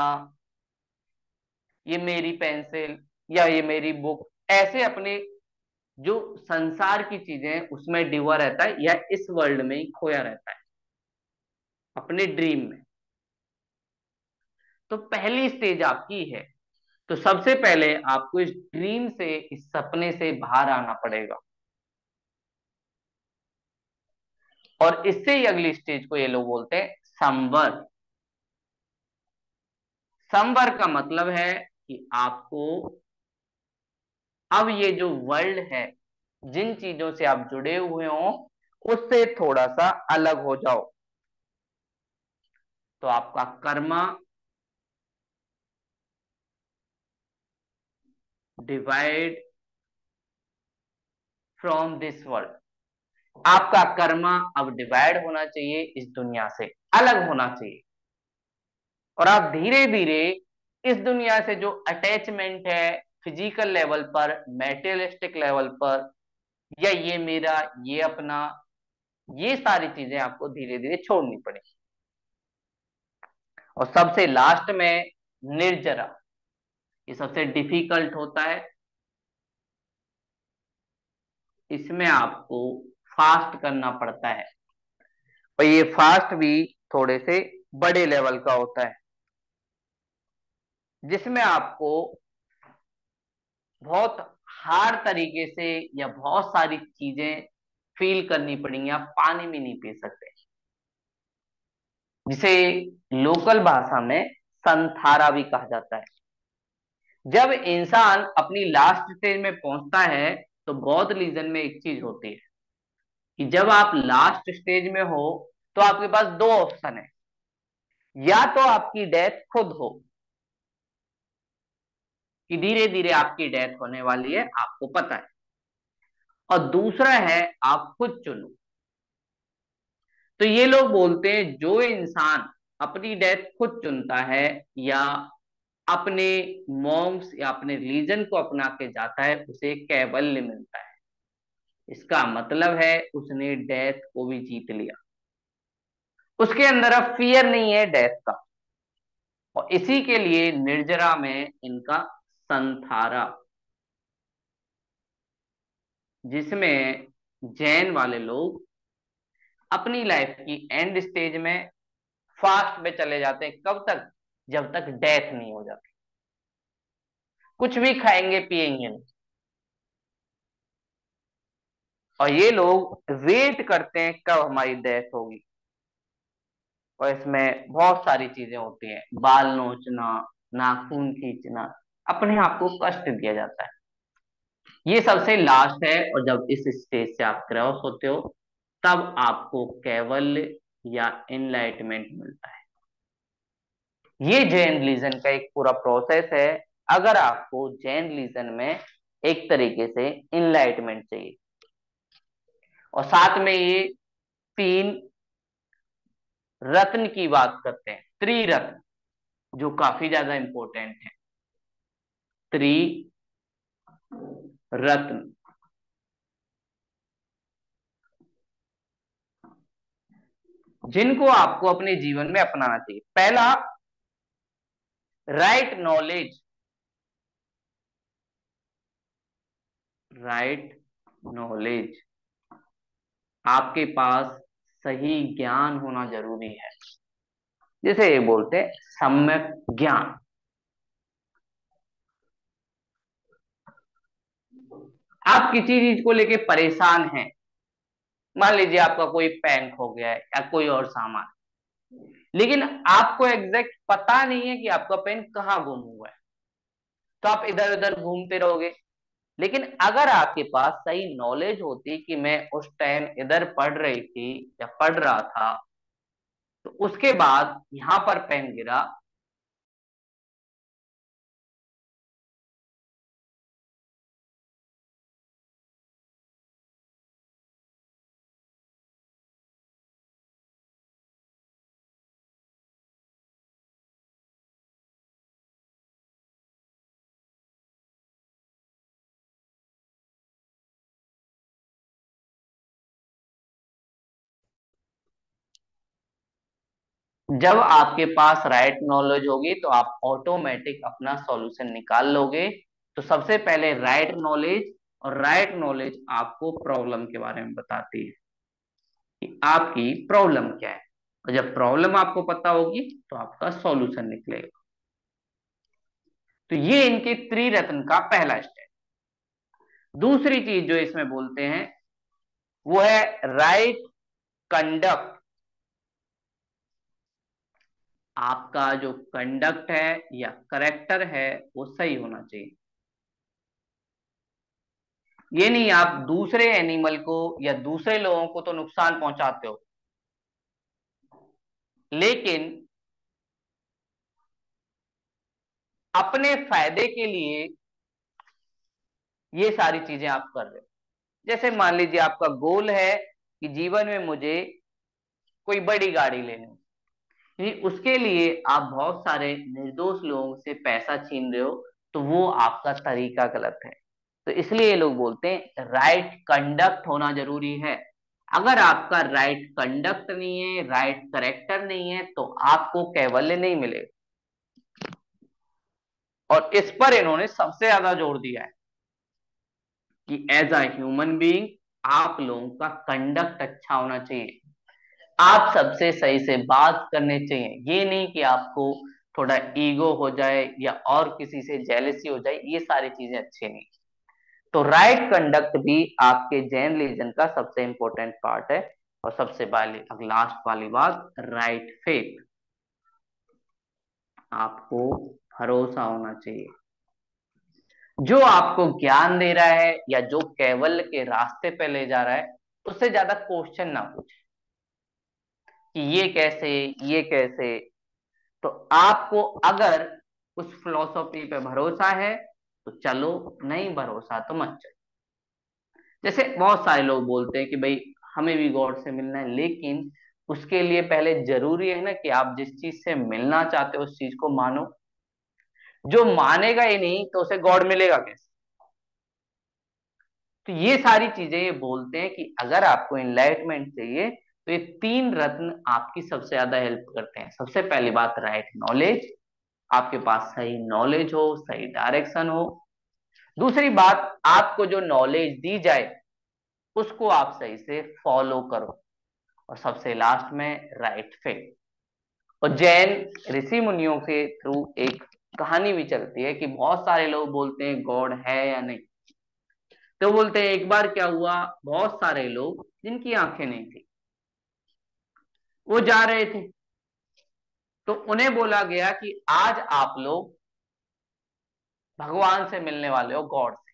ये मेरी पेंसिल या ये मेरी बुक, ऐसे अपने जो संसार की चीजें हैं उसमें डूबा रहता है या इस वर्ल्ड में ही खोया रहता है अपने ड्रीम में। तो पहली स्टेज आपकी है। तो सबसे पहले आपको इस ड्रीम से, इस सपने से बाहर आना पड़ेगा। और इससे ही अगली स्टेज को ये लोग बोलते हैं संवर। संवर का मतलब है कि आपको अब ये जो वर्ल्ड है, जिन चीजों से आप जुड़े हुए हो उससे थोड़ा सा अलग हो जाओ। तो आपका Karma divide from this world. आपका कर्मा अब डिवाइड होना चाहिए, इस दुनिया से अलग होना चाहिए। और आप धीरे धीरे इस दुनिया से जो अटैचमेंट है, फिजिकल लेवल पर, मेटेरियलिस्टिक लेवल पर, या ये मेरा, ये अपना, ये सारी चीजें आपको धीरे धीरे छोड़नी पड़ेगी। और सबसे लास्ट में निर्जरा, ये सबसे डिफिकल्ट होता है। इसमें आपको फास्ट करना पड़ता है, और ये फास्ट भी थोड़े से बड़े लेवल का होता है, जिसमें आपको बहुत हार्ड तरीके से या बहुत सारी चीजें फील करनी पड़ेंगी। आप पानी भी नहीं पी सकते, जिसे लोकल भाषा में संथारा भी कहा जाता है। जब इंसान अपनी लास्ट स्टेज में पहुंचता है तो बौद्ध रीजन में एक चीज होती है कि जब आप लास्ट स्टेज में हो तो आपके पास दो ऑप्शन है। या तो आपकी डेथ खुद हो, कि धीरे धीरे आपकी डेथ होने वाली है, आपको पता है। और दूसरा है आप खुद चुनो। तो ये लोग बोलते हैं जो इंसान अपनी डेथ खुद चुनता है, या अपने मॉन्क्स या अपने रिलीजन को अपना के जाता है, उसे कैवल्य मिलता है। इसका मतलब है उसने डेथ को भी जीत लिया। उसके अंदर अब फियर नहीं है डेथ का। और इसी के लिए निर्जरा में इनका संथारा, जिसमें जैन वाले लोग अपनी लाइफ की एंड स्टेज में फास्ट में चले जाते हैं। कब तक? जब तक डेथ नहीं हो जाती। कुछ भी खाएंगे पिएंगे नहीं। और ये लोग वेट करते हैं कब हमारी डेथ होगी। और इसमें बहुत सारी चीजें होती हैं, बाल नोचना, नाखून खींचना, अपने आप को कष्ट दिया जाता है। ये सबसे लास्ट है। और जब इस स्टेज से आप क्रॉस होते हो तब आपको कैवल्य या इनलाइटमेंट मिलता है। ये जैन रिलीजन का एक पूरा प्रोसेस है। अगर आपको जैन रिलीजन में एक तरीके से इनलाइटमेंट चाहिए। और साथ में ये तीन रत्न की बात करते हैं, त्रिरत्न, जो काफी ज्यादा इंपॉर्टेंट है। त्रिरत्न, जिनको आपको अपने जीवन में अपनाना चाहिए। पहला, राइट नॉलेज। राइट नॉलेज, आपके पास सही ज्ञान होना जरूरी है, जिसे ये बोलते हैं सम्यक ज्ञान। आप किसी चीज को लेके परेशान हैं, मान लीजिए आपका कोई पेन खो गया है या कोई और सामान, लेकिन आपको एग्जैक्ट पता नहीं है कि आपका पेन कहाँ गुम हुआ है, तो आप इधर उधर घूमते रहोगे। लेकिन अगर आपके पास सही नॉलेज होती कि मैं उस टाइम इधर पढ़ रही थी या पढ़ रहा था, तो उसके बाद यहां पर पेन गिरा, जब आपके पास राइट नॉलेज होगी तो आप ऑटोमेटिक अपना सॉल्यूशन निकाल लोगे। तो सबसे पहले राइट नॉलेज, और राइट नॉलेज आपको प्रॉब्लम के बारे में बताती है कि आपकी प्रॉब्लम क्या है, और जब प्रॉब्लम आपको पता होगी तो आपका सॉल्यूशन निकलेगा। तो ये इनके त्रिरत्न का पहला स्टेप। दूसरी चीज जो इसमें बोलते हैं वो है राइट कंडक्ट। आपका जो कंडक्ट है या करेक्टर है वो सही होना चाहिए। ये नहीं आप दूसरे एनिमल को या दूसरे लोगों को तो नुकसान पहुंचाते हो, लेकिन अपने फायदे के लिए ये सारी चीजें आप कर रहे हो। जैसे मान लीजिए आपका गोल है कि जीवन में मुझे कोई बड़ी गाड़ी लेनी है, यानी उसके लिए आप बहुत सारे निर्दोष लोगों से पैसा छीन रहे हो, तो वो आपका तरीका गलत है। तो इसलिए ये लोग बोलते हैं राइट कंडक्ट होना जरूरी है। अगर आपका राइट कंडक्ट नहीं है, राइट करेक्टर नहीं है, तो आपको कैवल्य नहीं मिलेगा। और इस पर इन्होंने सबसे ज्यादा जोर दिया है कि एज अ ह्यूमन बीइंग आप लोगों का कंडक्ट अच्छा होना चाहिए। आप सबसे सही से बात करने चाहिए। ये नहीं कि आपको थोड़ा ईगो हो जाए या और किसी से जेलसी हो जाए, ये सारी चीजें अच्छी नहीं। तो राइट कंडक्ट भी आपके जैन रिलीजन का सबसे इंपॉर्टेंट पार्ट है। और सबसे वाली लास्ट वाली बात, राइट फेथ। आपको भरोसा होना चाहिए। जो आपको ज्ञान दे रहा है या जो कैवल्य के रास्ते पे ले जा रहा है, उससे ज्यादा क्वेश्चन ना पूछे कि ये कैसे, ये कैसे। तो आपको अगर उस फिलॉसफी पे भरोसा है तो चलो, नहीं भरोसा तो मत चलो। जैसे बहुत सारे लोग बोलते हैं कि भाई हमें भी गॉड से मिलना है, लेकिन उसके लिए पहले जरूरी है ना कि आप जिस चीज से मिलना चाहते हो उस चीज को मानो। जो मानेगा ही नहीं तो उसे गॉड मिलेगा कैसे? तो ये सारी चीजें ये बोलते हैं कि अगर आपको एनलाइटमेंट चाहिए तो ये तीन रत्न आपकी सबसे ज्यादा हेल्प करते हैं। सबसे पहली बात राइट नॉलेज, आपके पास सही नॉलेज हो, सही डायरेक्शन हो। दूसरी बात, आपको जो नॉलेज दी जाए उसको आप सही से फॉलो करो। और सबसे लास्ट में राइट फेथ। और जैन ऋषि मुनियों के थ्रू एक कहानी भी चलती है कि बहुत सारे लोग बोलते हैं गॉड है या नहीं। तो बोलते हैं एक बार क्या हुआ, बहुत सारे लोग जिनकी आंखें नहीं थी वो जा रहे थे, तो उन्हें बोला गया कि आज आप लोग भगवान से मिलने वाले हो, गॉड से।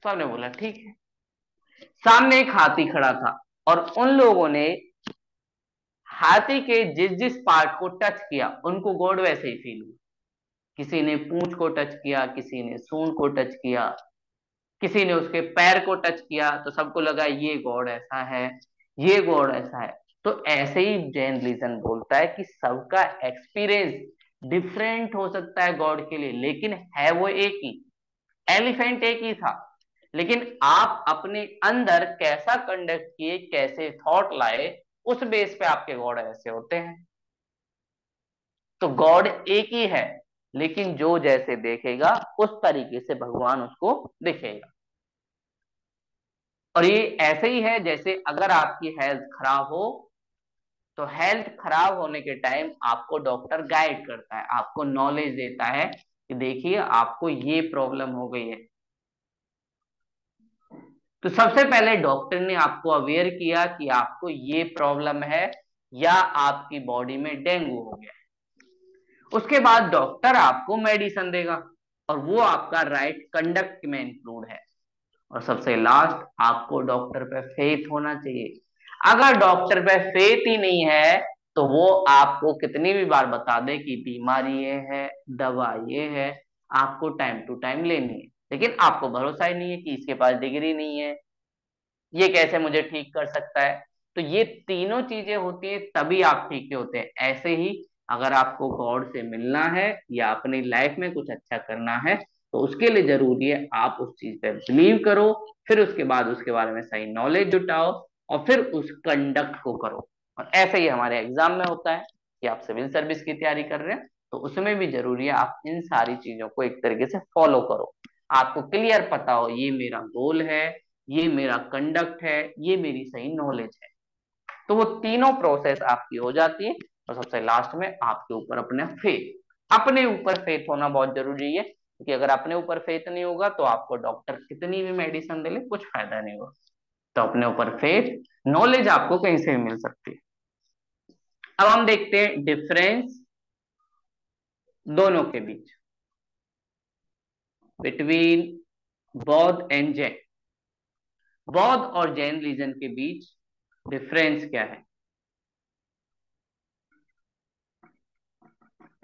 सबने बोला ठीक है। सामने एक हाथी खड़ा था और उन लोगों ने हाथी के जिस जिस पार्ट को टच किया उनको गॉड वैसे ही फील हुआ। किसी ने पूंछ को टच किया, किसी ने सूंड को टच किया, किसी ने उसके पैर को टच किया, तो सबको लगा ये गॉड ऐसा है, ये गॉड ऐसा है। तो ऐसे ही जैन रिलीजन बोलता है कि सबका एक्सपीरियंस डिफरेंट हो सकता है गॉड के लिए, लेकिन है वो एक ही। एलिफेंट एक ही था, लेकिन आप अपने अंदर कैसा कंडक्ट किए, कैसे थॉट लाए, उस बेस पे आपके गॉड ऐसे होते हैं। तो गॉड एक ही है, लेकिन जो जैसे देखेगा उस तरीके से भगवान उसको दिखेगा। और ये ऐसे ही है जैसे अगर आपकी हेल्थ खराब हो, तो हेल्थ खराब होने के टाइम आपको डॉक्टर गाइड करता है, आपको नॉलेज देता है कि देखिए आपको ये प्रॉब्लम हो गई है। तो सबसे पहले डॉक्टर ने आपको अवेयर किया कि आपको ये प्रॉब्लम है या आपकी बॉडी में डेंगू हो गया है। उसके बाद डॉक्टर आपको मेडिसिन देगा, और वो आपका राइट कंडक्ट में इंक्लूड है। और सबसे लास्ट, आपको डॉक्टर पे फेथ होना चाहिए। अगर डॉक्टर पे फेथ ही नहीं है तो वो आपको कितनी भी बार बता दे कि बीमारी ये है, दवा ये है, आपको टाइम टू टाइम लेनी है, लेकिन आपको भरोसा ही नहीं है कि इसके पास डिग्री नहीं है, ये कैसे मुझे ठीक कर सकता है। तो ये तीनों चीजें होती हैं तभी आप ठीक होते हैं। ऐसे ही अगर आपको गॉड से मिलना है या अपनी लाइफ में कुछ अच्छा करना है, तो उसके लिए जरूरी है आप उस चीज पे बिलीव करो, फिर उसके बाद उसके बारे में सही नॉलेज जुटाओ, और फिर उस कंडक्ट को करो। और ऐसे ही हमारे एग्जाम में होता है। कि आप सिविल सर्विस की तैयारी कर रहे हैं, तो उसमें भी जरूरी है आप इन सारी चीजों को एक तरीके से फॉलो करो। आपको क्लियर पता हो ये मेरा गोल है, ये मेरा कंडक्ट है, ये मेरी सही नॉलेज है। तो वो तीनों प्रोसेस आपकी हो जाती है। और सबसे लास्ट में आपके ऊपर अपने ऊपर फेथ होना बहुत जरूरी है, क्योंकि अगर अपने ऊपर फेथ नहीं होगा तो आपको डॉक्टर कितनी भी मेडिसिन दे ले कुछ फायदा नहीं होगा। तो अपने ऊपर फेथ, नॉलेज आपको कहीं से भी मिल सकती है। अब हम देखते हैं डिफरेंस दोनों के बीच, बिटवीन बौद्ध एंड जैन। बौद्ध और जैन रिलीजन के बीच डिफरेंस क्या है?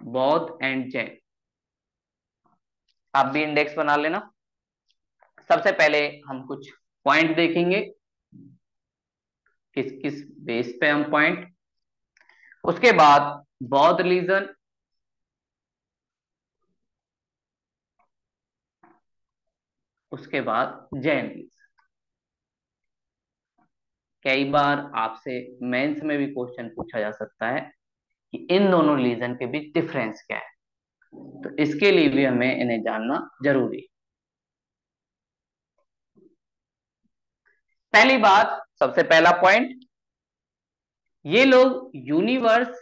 बौद्ध एंड जैन, आप भी इंडेक्स बना लेना। सबसे पहले हम कुछ पॉइंट देखेंगे, किस किस बेस पे हम पॉइंट, उसके बाद बौद्ध रिलीजन, उसके बाद जैन रिलीजन। कई बार आपसे मेंस में भी क्वेश्चन पूछा जा सकता है कि इन दोनों रिलीजन के बीच डिफरेंस क्या है, तो इसके लिए भी हमें इन्हें जानना जरूरी है। पहली बात, सबसे पहला पॉइंट, ये लोग यूनिवर्स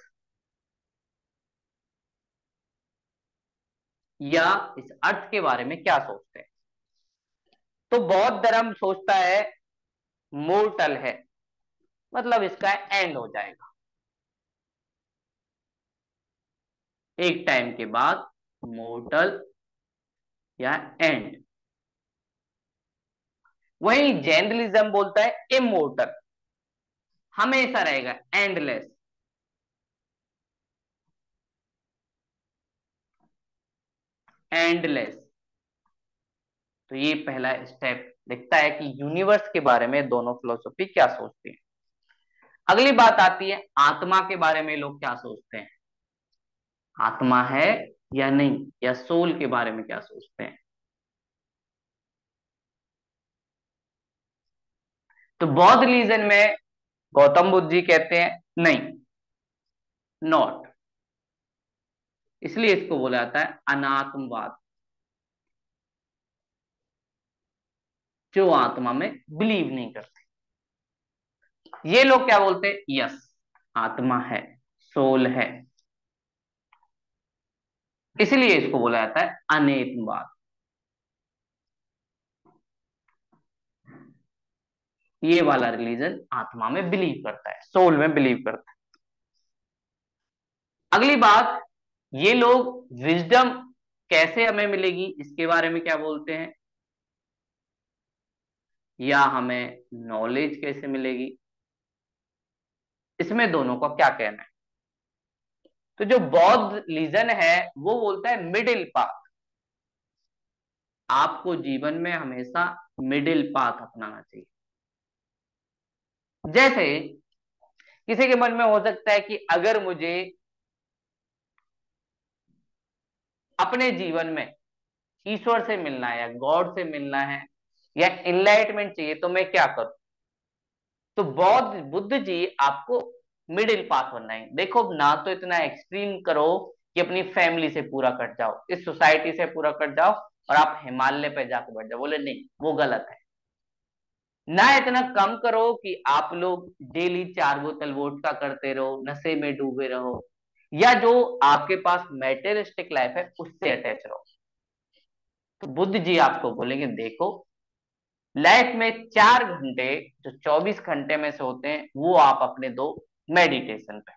या इस अर्थ के बारे में क्या सोचते हैं? तो बौद्ध धर्म सोचता है मोर्टल है, मतलब इसका एंड हो जाएगा एक टाइम के बाद, मोर्टल या एंड। वही जैनलिज्म बोलता है इमोर्टल, हमेशा रहेगा, एंडलेस। एंडलेस। तो ये पहला स्टेप दिखता है कि यूनिवर्स के बारे में दोनों फिलोसफी क्या सोचती है। अगली बात आती है आत्मा के बारे में लोग क्या सोचते हैं, आत्मा है या नहीं, या सोल के बारे में क्या सोचते हैं। तो बौद्ध रिलीजन में गौतम बुद्ध जी कहते हैं नहीं, नॉट, इसलिए इसको बोला जाता है अनात्मवाद, जो आत्मा में बिलीव नहीं करते। ये लोग क्या बोलते हैं, यस, आत्मा है, सोल है, इसलिए इसको बोला जाता है अनेत्मवाद। ये वाला रिलीजन आत्मा में बिलीव करता है, सोल में बिलीव करता है। अगली बात, ये लोग विजडम कैसे हमें मिलेगी इसके बारे में क्या बोलते हैं, या हमें नॉलेज कैसे मिलेगी, इसमें दोनों का क्या कहना है। तो जो बौद्ध रिलीजन है वो बोलता है मिडिल पाथ, आपको जीवन में हमेशा मिडिल पाथ अपनाना चाहिए। जैसे किसी के मन में हो सकता है कि अगर मुझे अपने जीवन में ईश्वर से मिलना है या गॉड से मिलना है या इनलाइटमेंट चाहिए, तो मैं क्या करूं। तो बौद्ध बुद्ध जी आपको मिडिल पाथ बनना है। देखो ना तो इतना एक्सट्रीम करो कि अपनी फैमिली से पूरा कट जाओ, इस सोसाइटी से पूरा कट जाओ और आप हिमालय पे जाकर बैठ जाओ, बोले नहीं वो गलत है। ना इतना कम करो कि आप लोग डेली 4 बोतल वोडका करते रहो, नशे में डूबे रहो, या जो आपके पास मेटेरियलिस्टिक लाइफ है उससे अटैच रहो। तो बुद्ध जी आपको बोलेंगे देखो, लाइफ में 4 घंटे जो 24 घंटे में से होते हैं वो आप अपने दो मेडिटेशन पे,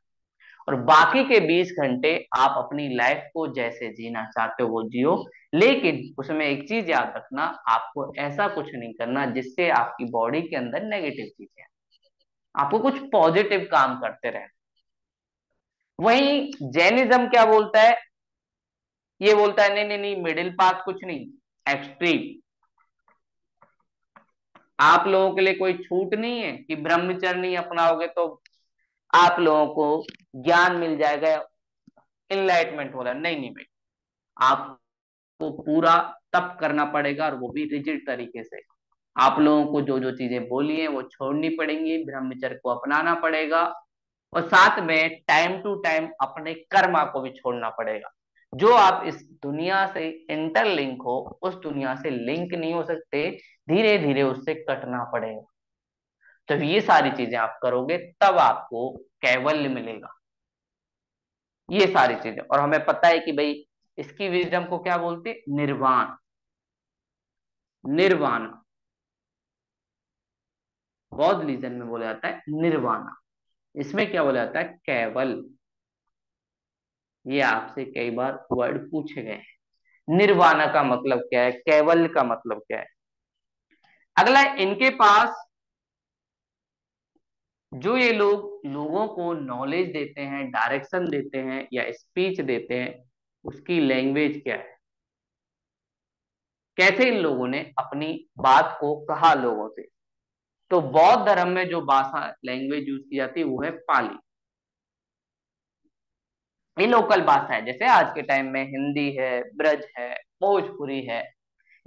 और बाकी के 20 घंटे आप अपनी लाइफ को जैसे जीना चाहते हो वो जियो। लेकिन उसमें एक चीज याद रखना, आपको ऐसा कुछ नहीं करना जिससे आपकी बॉडी के अंदर नेगेटिव चीजें आए। आपको कुछ पॉजिटिव काम करते रहना। वहीं जैनिज्म क्या बोलता है, ये बोलता है नहीं नहीं नहीं, मिडिल पाथ कुछ नहीं, एक्सट्रीम। आप लोगों के लिए कोई छूट नहीं है कि ब्रह्मचर्य नहीं अपनाओगे तो आप लोगों को ज्ञान मिल जाएगा, इनलाइटमेंट हो रहा है। नहीं नहीं भाई, आपको पूरा तप करना पड़ेगा, और वो भी रिजिड तरीके से। आप लोगों को जो जो चीजें बोली हैं वो छोड़नी पड़ेंगी, ब्रह्मचर्य को अपनाना पड़ेगा। और साथ में टाइम टू टाइम अपने कर्मा को भी छोड़ना पड़ेगा। जो आप इस दुनिया से इंटरलिंक हो, उस दुनिया से लिंक नहीं हो सकते, धीरे धीरे उससे कटना पड़ेगा। तो ये सारी चीजें आप करोगे तब आपको कैवल्य मिलेगा। ये सारी चीजें, और हमें पता है कि भाई इसकी विजडम को क्या बोलते हैं? निर्वाण। निर्वाण बौद्ध रीजन में बोला जाता है निर्वाणा, इसमें क्या बोला जाता है? कैवल। ये आपसे कई बार वर्ड पूछे गए हैं। निर्वाणा का मतलब क्या है, कैवल्य का मतलब क्या है? अगला, इनके पास जो ये लोग लोगों को नॉलेज देते हैं, डायरेक्शन देते हैं या स्पीच देते हैं, उसकी लैंग्वेज क्या है? कैसे इन लोगों ने अपनी बात को कहा लोगों से? तो बौद्ध धर्म में जो भाषा लैंग्वेज यूज की जाती है वो है पाली। ये लोकल भाषा है, जैसे आज के टाइम में हिंदी है, ब्रज है, भोजपुरी है,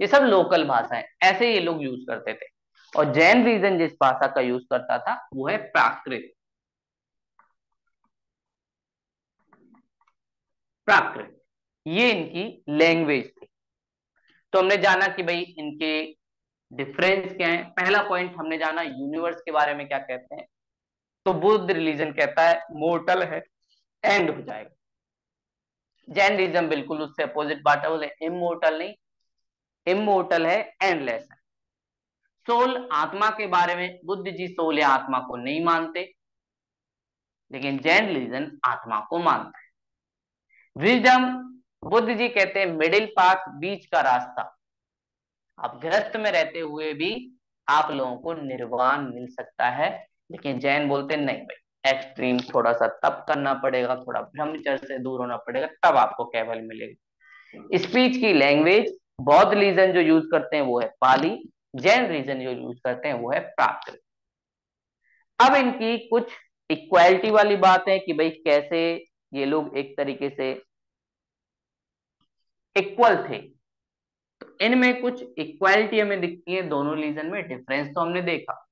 ये सब लोकल भाषा है, ऐसे ये लोग यूज करते थे। और जैन रीजन जिस भाषा का यूज करता था वो है प्राकृत। प्राकृत, ये इनकी लैंग्वेज थी। तो हमने जाना कि भाई इनके डिफरेंस क्या है। पहला पॉइंट हमने जाना यूनिवर्स के बारे में क्या कहते हैं। तो बुद्ध रिलीजन कहता है मोर्टल है, एंड हो जाएगा। जैनिज्म बिल्कुल उससे अपोजिट बात है, बोले इमोर्टल नहीं, इमोर्टल है, एंडलेस है। सोल, आत्मा के बारे में बुद्ध जी सोल या आत्मा को नहीं मानते, लेकिन जैन रिलीजन आत्मा को मानता है। विजडम, बुद्ध जी कहते हैं मिडिल पाथ, बीच का रास्ता। आप गृहस्थ में रहते हुए भी आप लोगों को निर्वाण मिल सकता है, लेकिन जैन बोलते हैं नहीं भाई, एक्सट्रीम थोड़ा सा तप करना पड़ेगा, थोड़ा ब्रह्मचर्य से दूर होना पड़ेगा, तब आपको केवल मिलेगा। स्पीच की लैंग्वेज बौद्ध रीजन जो यूज करते हैं वो है पाली, जैन रीजन जो यूज करते हैं वो है प्राकृत। अब इनकी कुछ इक्वालिटी वाली बात है कि भाई कैसे ये लोग एक तरीके से इक्वल थे। तो इनमें कुछ इक्वालिटी हमें दिखती है, दोनों रीजन में डिफरेंस तो हमने देखा।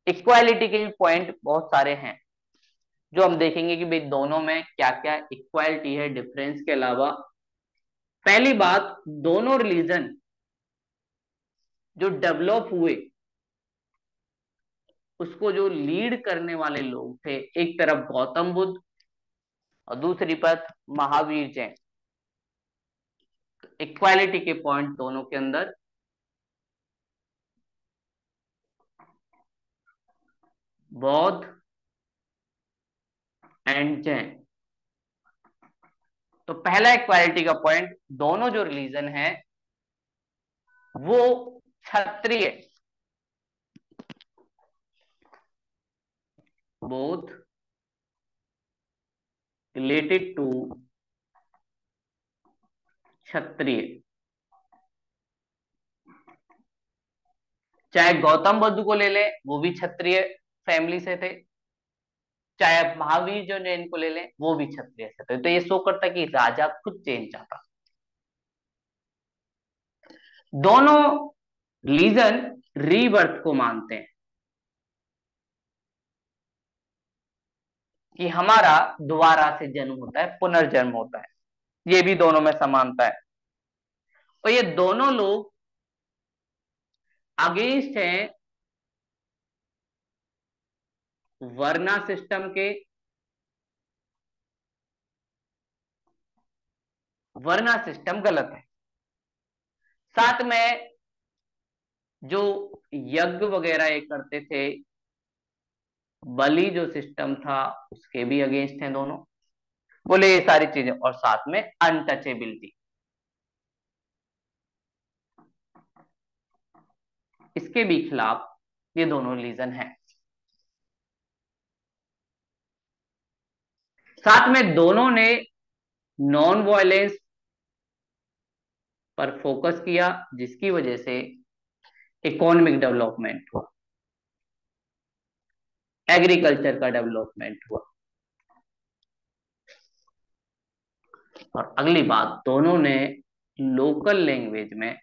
इक्वालिटी के भी पॉइंट बहुत सारे हैं जो हम देखेंगे कि भाई दोनों में क्या क्या इक्वालिटी है डिफरेंस के अलावा। पहली बात, दोनों रिलीजन जो डेवलप हुए उसको जो लीड करने वाले लोग थे, एक तरफ गौतम बुद्ध और दूसरी तरफ महावीर जैन। इक्वालिटी के पॉइंट दोनों के अंदर, बौद्ध एंड जैन। तो पहला इक्वालिटी का पॉइंट, दोनों जो रिलीजन है वो क्षत्रिय, बोथ रिलेटेड टू क्षत्रिय। चाहे गौतम बुद्ध को ले ले, वो भी क्षत्रिय फैमिली से थे, चाहे आप महावीर जो जैन को ले लें वो भी क्षत्रिय से थे। तो ये शो करता है कि राजा खुद चेंज चाहता। दोनों रिलीजन रीबर्थ को मानते हैं कि हमारा दोबारा से जन्म होता है, पुनर्जन्म होता है। ये भी दोनों में समानता है। और ये दोनों लोग अगेंस्ट हैं वर्ना सिस्टम के। वर्ना सिस्टम गलत है। साथ में जो यज्ञ वगैरह ये करते थे, बलि जो सिस्टम था उसके भी अगेंस्ट हैं दोनों। बोले ये सारी चीजें, और साथ में अनटचेबिलिटी, इसके भी खिलाफ ये दोनों रिलीजन हैं। साथ में दोनों ने नॉन वायलेंस पर फोकस किया, जिसकी वजह से इकोनॉमिक डेवलपमेंट हुआ, एग्रीकल्चर का डेवलपमेंट हुआ। और अगली बात, दोनों ने लोकल लैंग्वेज में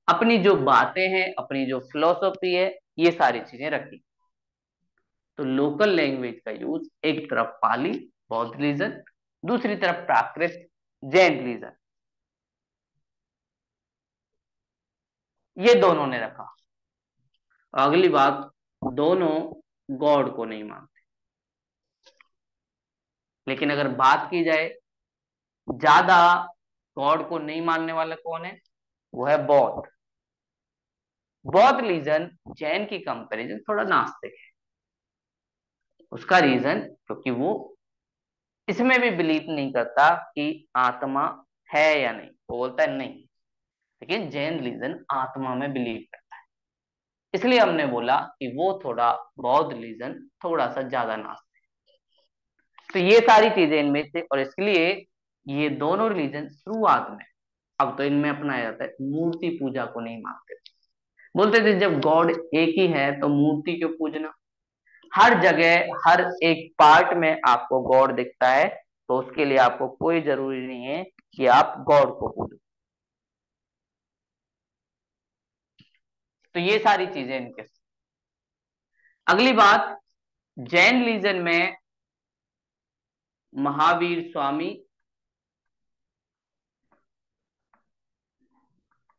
अपनी जो बातें हैं, अपनी जो फिलोसॉफी है ये सारी चीजें रखी। तो लोकल लैंग्वेज का यूज एक तरफ पाली बौद्ध रिलीजन, दूसरी तरफ प्राकृत जैन रिलीजन, ये दोनों ने रखा। अगली बात, दोनों गॉड को नहीं मानते। लेकिन अगर बात की जाए ज्यादा गॉड को नहीं मानने वाला कौन है, वो है बौद्ध। बौद्ध रिलीजन जैन की कंपैरिजन थोड़ा नास्तिक है। उसका रीजन, क्योंकि वो इसमें भी बिलीव नहीं करता कि आत्मा है या नहीं, वो बोलता है नहीं। लेकिन जैन रिलीजन आत्मा में बिलीव करता है। इसलिए हमने बोला कि वो थोड़ा, बौद्ध रिलीजन थोड़ा सा ज्यादा नास्तिक। तो ये सारी चीजें इनमें से, और इसलिए ये दोनों रिलीजन शुरुआत में, अब तो इनमें अपनाया जाता है, मूर्ति पूजा को नहीं मानते। बोलते थे जब गॉड एक ही है तो मूर्ति क्यों पूजना। हर जगह हर एक पार्ट में आपको गॉड दिखता है, तो उसके लिए आपको कोई जरूरी नहीं है कि आप गॉड को पूजो। तो ये सारी चीजें इनके। अगली बात, जैन रिलीजन में महावीर स्वामी,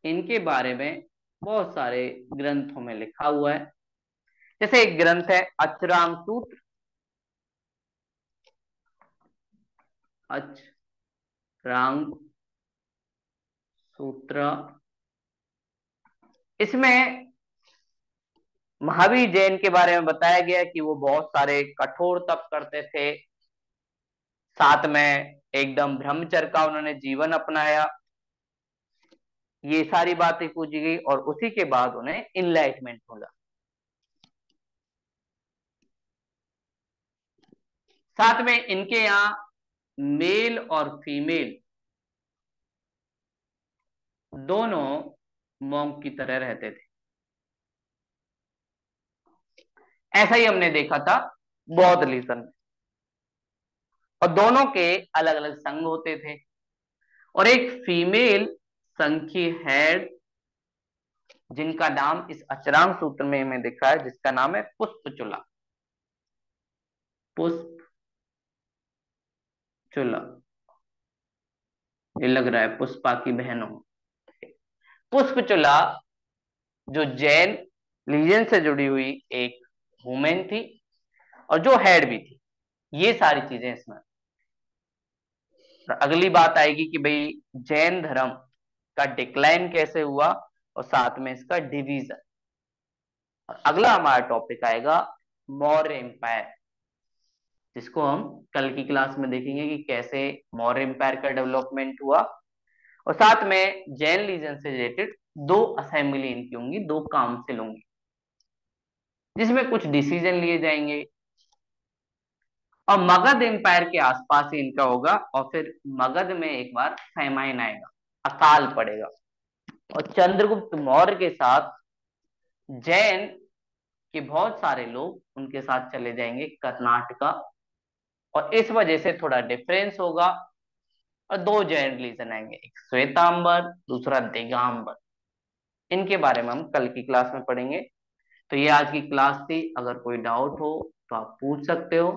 इनके बारे में बहुत सारे ग्रंथों में लिखा हुआ है। जैसे एक ग्रंथ है अचराम सूत्र, अचराम सूत्र। इसमें महावीर जैन के बारे में बताया गया है कि वो बहुत सारे कठोर तप करते थे, साथ में एकदम ब्रह्मचर्य का उन्होंने जीवन अपनाया। ये सारी बातें पूछी गई और उसी के बाद उन्हें इनलाइटमेंट मिला। साथ में इनके यहाँ मेल और फीमेल दोनों मॉन्क की तरह रहते थे। ऐसा ही हमने देखा था बौद्ध रिलीजन में। और दोनों के अलग अलग संघ होते थे। और एक फीमेल संघ की हेड, जिनका नाम इस अचराम सूत्र में हमें दिखा है, जिसका नाम है पुष्पचूला। पुष्पचूला, ये लग रहा है पुष्पा की बहन हो। पुष्पचूला जो जैन लीजन से जुड़ी हुई एक वुमेन थी, और जो हेड भी थी। ये सारी चीजें इसमें। अगली बात आएगी कि भाई जैन धर्म का डिक्लाइन कैसे हुआ, और साथ में इसका डिवीजन। और अगला हमारा टॉपिक आएगा मौर्य एम्पायर, जिसको हम कल की क्लास में देखेंगे कि कैसे मौर्य एम्पायर का डेवलपमेंट हुआ। और साथ में जैन लीजन से रिलेटेड दो असेंबली इनकी होंगी, दो काउंसिल होंगी, जिसमें कुछ डिसीजन लिए जाएंगे। और मगध एम्पायर के आसपास ही इनका होगा, और फिर मगध में एक बार फैमाइन आएगा, अकाल पड़ेगा। और चंद्रगुप्त मौर्य के साथ जैन के बहुत सारे लोग उनके साथ चले जाएंगे कर्नाटका, और इस वजह से थोड़ा डिफरेंस होगा। और दो जैन रिलीजन आएंगे, एक श्वेतांबर, दूसरा दिगंबर। इनके बारे में हम कल की क्लास में पढ़ेंगे। तो ये आज की क्लास थी। अगर कोई डाउट हो तो आप पूछ सकते हो।